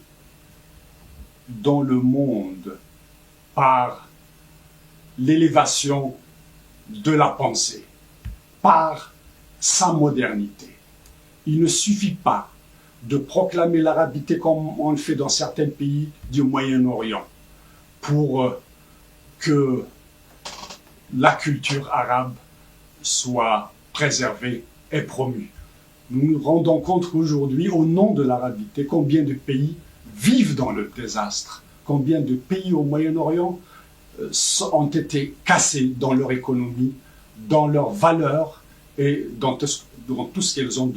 [SPEAKER 1] dans le monde par l'élévation de la pensée, par sa modernité. Il ne suffit pas de proclamer l'arabité comme on le fait dans certains pays du Moyen-Orient pour que la culture arabe soit préservée et promue. Nous nous rendons compte qu'aujourd'hui, au nom de l'arabité, combien de pays vivent dans le désastre, combien de pays au Moyen-Orient ont été cassés dans leur économie, dans leurs valeurs et dans tout ce qu'elles ont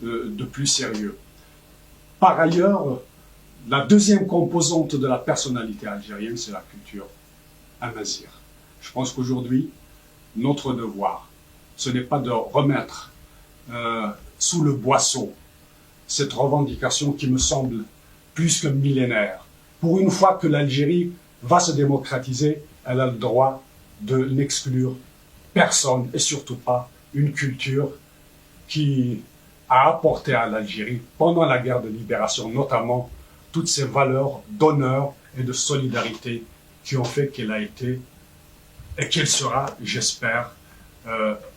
[SPEAKER 1] de plus sérieux. Par ailleurs, la deuxième composante de la personnalité algérienne, c'est la culture amazigh. Je pense qu'aujourd'hui, notre devoir, ce n'est pas de remettre sous le boisseau cette revendication qui me semble plus que millénaire. Pour une fois que l'Algérie va se démocratiser, elle a le droit de n'exclure personne et surtout pas une culture qui a apporté à l'Algérie, pendant la guerre de libération notamment, toutes ces valeurs d'honneur et de solidarité qui ont fait qu'elle a été et qu'elle sera, j'espère,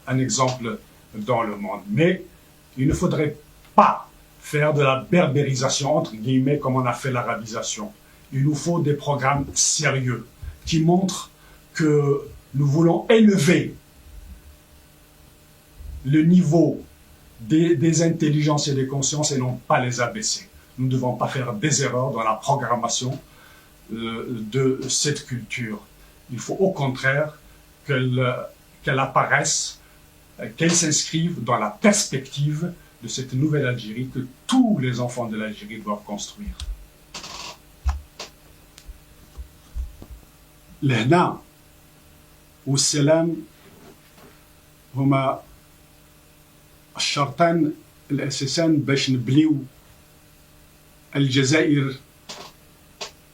[SPEAKER 1] un exemple dans le monde. Mais il ne faudrait pas faire de la berbérisation, entre guillemets, comme on a fait l'arabisation. Il nous faut des programmes sérieux qui montrent que nous voulons élever le niveau des intelligences et des consciences et non pas les abaisser. Nous ne devons pas faire des erreurs dans la programmation de cette culture. Il faut au contraire qu'elle apparaisse, qu'elle s'inscrive dans la perspective de cette nouvelle Algérie que tous les enfants de l'Algérie doivent construire. لهنا والسلام هما الشرطان الأساسان باش نبنيو الجزائر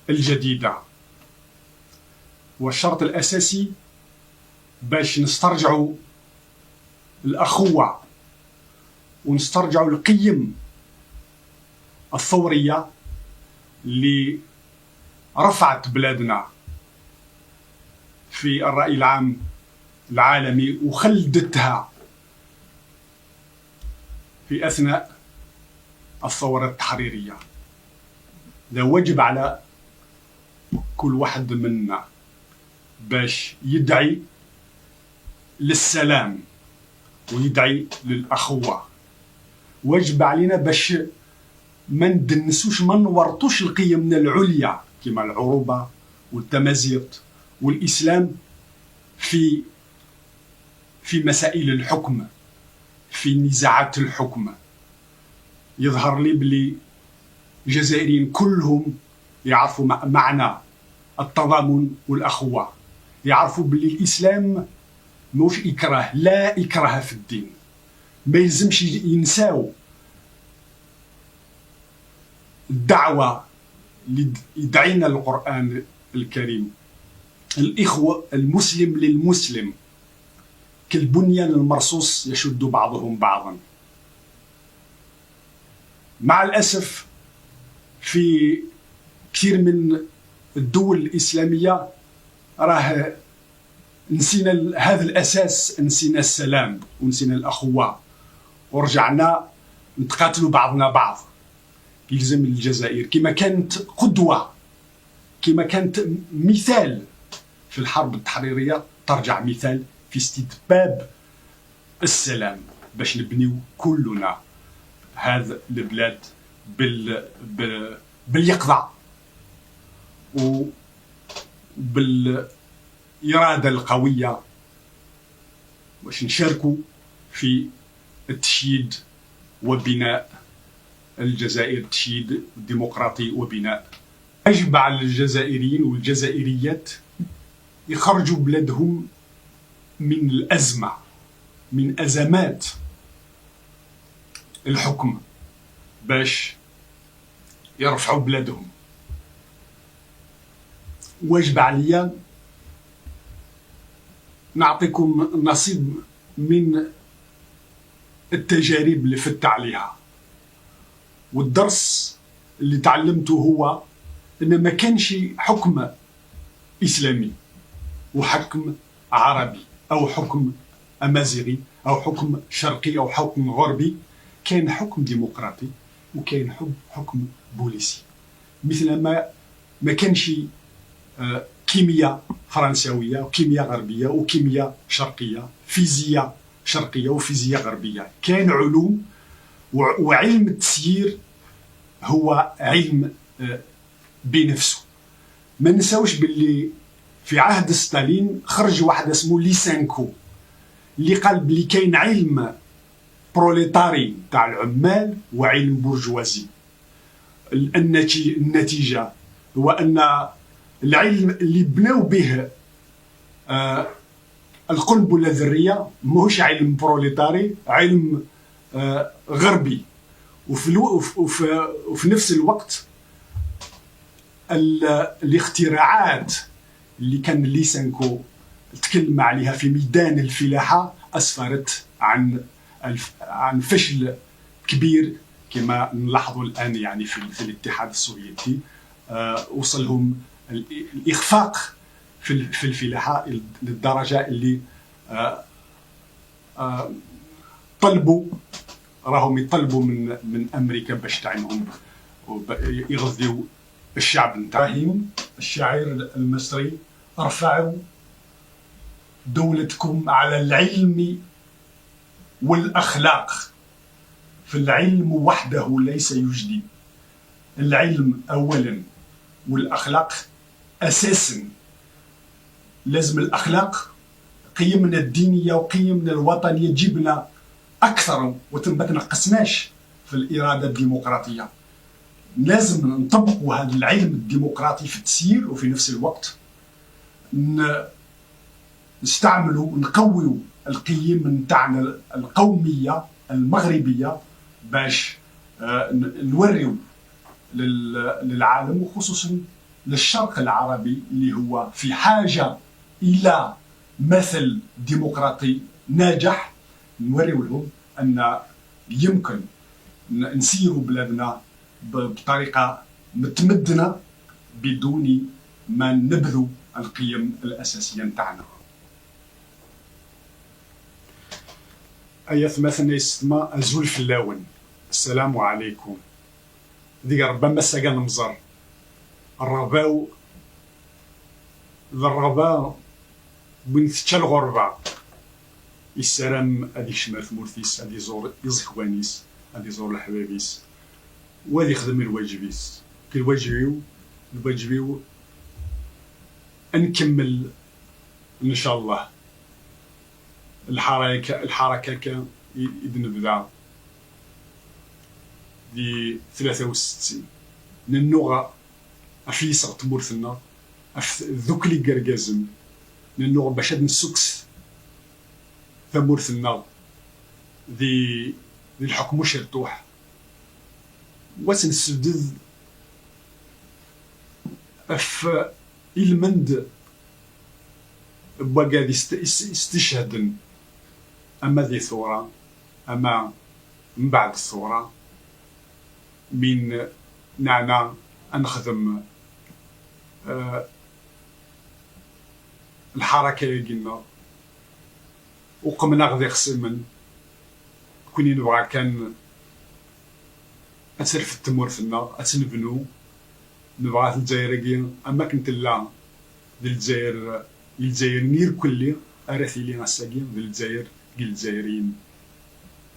[SPEAKER 1] الجديدة، والشرط الأساسي باش نسترجعوا الأخوة ونسترجعوا القيم الثورية اللي رفعت بلادنا في الرأي العام العالمي وخلدتها في أثناء الثورة التحريرية. ده واجب على كل واحد منا باش يدعي للسلام ويدعي للأخوة. واجب علينا باش ما ندنسوش ما نورطوش القيمنا العليا كما العروبة والتمازيغ والإسلام في مسائل الحكم، في نزاعات الحكم. يظهر لي بلي الجزائريين كلهم يعرفوا معنى التضامن والأخوة، يعرفوا بلي الإسلام موش إكراه، لا إكراه في الدين. ما يلزمش ينساو الدعوة اللي يدعينا القرآن الكريم، الإخوة المسلم للمسلم كالبنيان المرصوص يشد بعضهم بعضا. مع الأسف في كثير من الدول الإسلامية راه نسينا هذا الأساس، نسينا السلام ونسينا الأخوة ورجعنا نتقاتلوا بعضنا بعض. يلزم الجزائر كما كانت قدوة، كما كانت مثال في الحرب التحريرية، ترجع مثال في استتباب السلام باش نبنيو كلنا هذا البلاد باليقظة وبالإرادة القوية، باش نشاركوا في التشييد وبناء الجزائر، تشييد ديمقراطي وبناء. يجب على الجزائريين والجزائريات يخرجوا بلادهم من الأزمة، من أزمات الحكم، باش يرفعوا بلادهم. واجب عليا نعطيكم نصيب من التجارب اللي فت عليها، والدرس اللي تعلمته هو ان ما كانش حكم اسلامي وحكم عربي او حكم امازيغي او حكم شرقي او حكم غربي، كان حكم ديمقراطي وكان حكم بوليسي. مثل ما كانش كيمياء فرنساويه وكيمياء غربيه وكيمياء شرقيه، فيزياء شرقيه وفيزياء غربيه، كان علوم. وعلم التسيير هو علم بنفسه. ما نساوش باللي في عهد ستالين خرج واحد اسمه ليسانكو. اللي قال بلي كاين علم بروليتاري تاع العمال وعلم برجوازي. النتيجة هو أن العلم اللي بناو به القنبلة الذرية ماهوش علم بروليتاري، علم غربي. وفي نفس الوقت الاختراعات اللي كان ليسنكو تكلم عليها في ميدان الفلاحة أسفرت عن فشل كبير كما نلاحظوا الآن يعني في الاتحاد السوفيتي. وصلهم الإخفاق في الفلاحة للدرجة اللي راهم يطلبوا من أمريكا باش تعينهم يغذيوا الشعب نتاعهم. الشاعر المصري: ارفعوا دولتكم على العلم والأخلاق، فالعلم وحده ليس يجدي. العلم أولا والأخلاق أساسا. لازم الأخلاق قيمنا الدينية وقيمنا الوطنية تجيبنا أكثر وما تنقصناش في الإرادة الديمقراطية. لازم نطبقوا هذا العلم الديمقراطي في التسيير، وفي نفس الوقت نستعملوا نقويوا القيم نتاعنا القومية المغربية باش نوريو للعالم وخصوصا للشرق العربي اللي هو في حاجة إلى مثل ديمقراطي ناجح، نوريو لهم أن يمكن نسيروا بلادنا بطريقة متمدنة بدون ما نبذوا القيم الأساسية نتاعنا. أيث مثلا يستمع أزول في اللون. السلام عليكم. ديك ربما ساقا نمزر الرباو الربا وين تتشا الغربة السلام هادي شمال مورثيس، هادي يزور يزكوانيس، هادي يزور الحبابيس، وهادي يخدم الواجبيس. كي الواجبيو نكمل ان شاء الله الحركة كان نبدا دي 63 ننوغا افيسغ تمورثنا ذوك لي كركازم ننوغ باش هاد نسوكس ثمورثنا ذي الحكم شرطوح وتنسدد اف المند بوغادي استشهدن اما ذي ثورة اما من بعد الثورة من نعنا نخدم الحركة يقلنا وقمنا غادي خصمن كوني نبغى كان أتسرف التمورثنا أتنبنو نبغى الجزائر أما كنت لا الجزائر نير كلي أرثي لي غاساكين الجزائر الجزائريين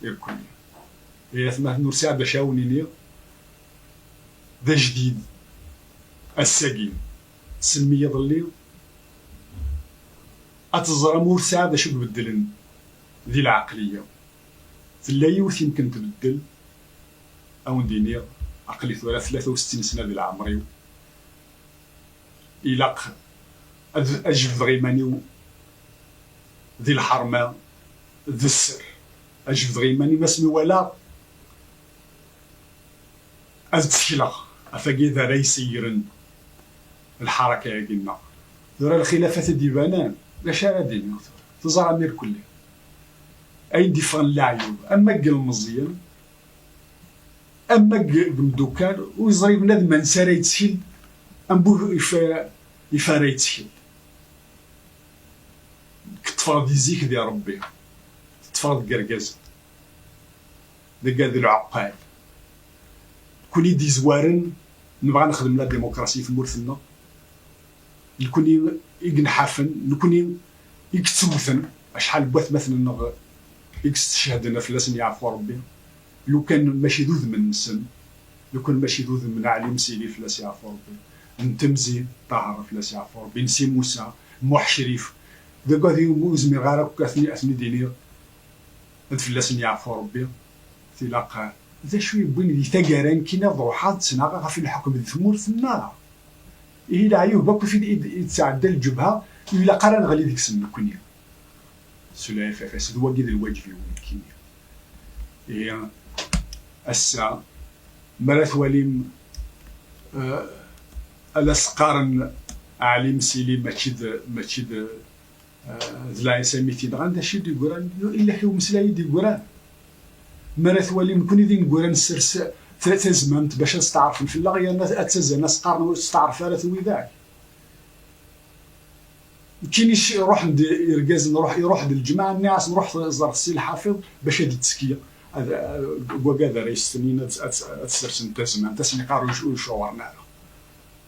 [SPEAKER 1] نير كلي هي ثما نرسع باش عاونيني ذا جديد الساكين سمية ظلي أتزرى مرسع باش يبدلن ذي العقلية لا يوث يمكن تبدل أو نديني عقلي 63 سنة ديال عمري إلا أجبد غيماني ذي الحرمة ذي السر أجبد غيماني ما سمي ولا أزتشلا أفاقي ذا ريسيرن الحركة يقلنا ذرا الخلافات ديبانان لاش غادي تزرع مير كلي أي دفن العيوب أما قل مزيان أما قمدوكال ويزري بنادم ما نسارا يتسهل أنبوه يفارا يتسهل كتفرض يزيك ديال ربي تفرض قرقاز دقا ذي العقال كوني دي زوارن نبغى نخدم لا ديمقراسي في مورثنا نكوني يقنحافن نكوني يكتسوثن شحال بواث مثلا يكستشهدنا فلاسن يعرفوا ربي لو كان ماشي ذوذ من السن لو كان ماشي ذوذ من علي مسيلي فلاس يعرفوا ربي نتمزي طاهر فلاس يعرفوا ربي نسي موسى موح شريف ذاك هذي وزمي غير أثني دينير فلاسن يعفو ربي تلاقى ذا شوي بين ذي تاقاران كينا ضروحات سناغا في الحكم ذي ثمور ثنا إيه لا عيوب باكو في يتعدى الجبهة إلا قران غالي ديك السن كونيا سلا فاس ذو واجد الواجب يوم كينيا إيه السا مرات وليم الأسقارن عليم سيلي ماشي زلاي سميتين غاندا شي دي قران إلا حيو مسلاي دي قران مرات ولي نكون ذي نقول نسرس ثلاثة زمامت باش نستعرف في الله يا ناس أتسزى ناس قارن وتستعرف على ثوي ذاك كاينش يروح يركز يروح للجماعة الناس نروح زار السي الحافظ باش هادي التسكية وكذا رئيس سنين أتسرس نتا زمان تسني قارو وشورنا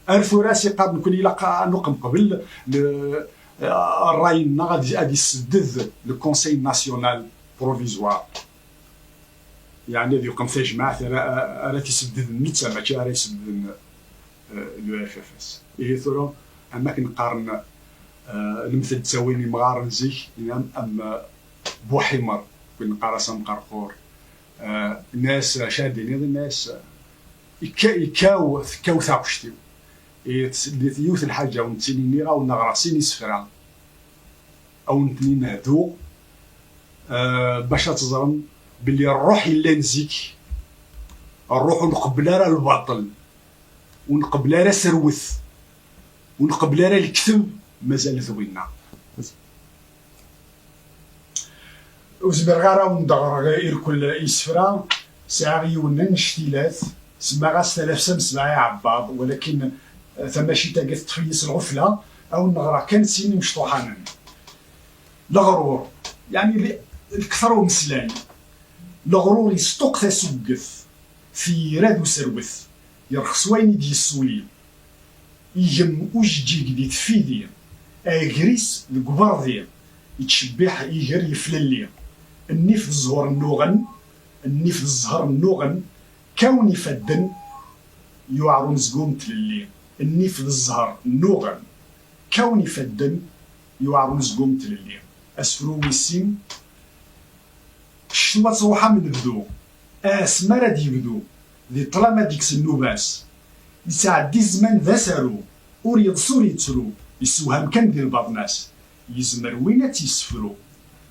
[SPEAKER 1] عرفوا راسي قاد نكون إلا نقم قبل الراي غادي يسدد لو كونساي ناسيونال بروفيزوار يعني ذي يقوم في جماعة راه تيسدد النتا ماشي راه يسدد لو اف اف اس إيه ثورو أما كنقارن المثل تساويني مغارن زيك أم بوحمر كنقارن مقرقور الناس شادين الناس يكاو ثاقشتيو يوث الحاجة ونتيني أو نغراسيني سفرا أو نتني نهدو باش تزرم باللي الروح إلا نزيك الروح ونقبل راه الباطل ونقبل راه سروث ونقبل راه الكذب مازال ذوينا وزبر غارا وندغر غير كل يسفرا ساعة يونن نشتيلات سما غاس 3700 عباد ولكن ثماشي تاقات تفيس الغفلة أو النغرة كانت سيني مشطوحانا الغرور يعني الكثر ومسلان الغرور يستوق تسوقف في راد سروث يرخص وين يدي السولي يجم وجديك دي تفيدي اغريس الكبار دي يتشبح يجر يفللي النيف الزهر النوغن النيف الزهر النوغن كوني فدن يوعرون زقوم تللي النيف الزهر النوغن كوني فدن يوعرون زقوم تللي أسفرو ويسين شتوات روحا من بدو اسمرا دي بدو ذي طلما ديكس النوباس يساعد زمان ذا سارو وريض سوري تسرو يسوهم كان ديال بعض الناس يزمر وين تيسفرو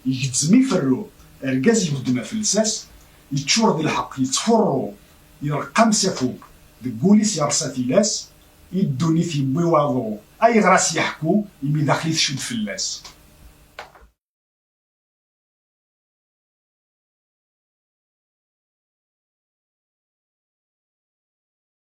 [SPEAKER 1] يجزم يفرو اركاز يبدنا في الساس يتشور ديال الحق يتفرو يرقم سافو دكوليس يرساتي لاس يدوني في بويواضو اي غراس يحكو يمي داخلي تشد في اللاس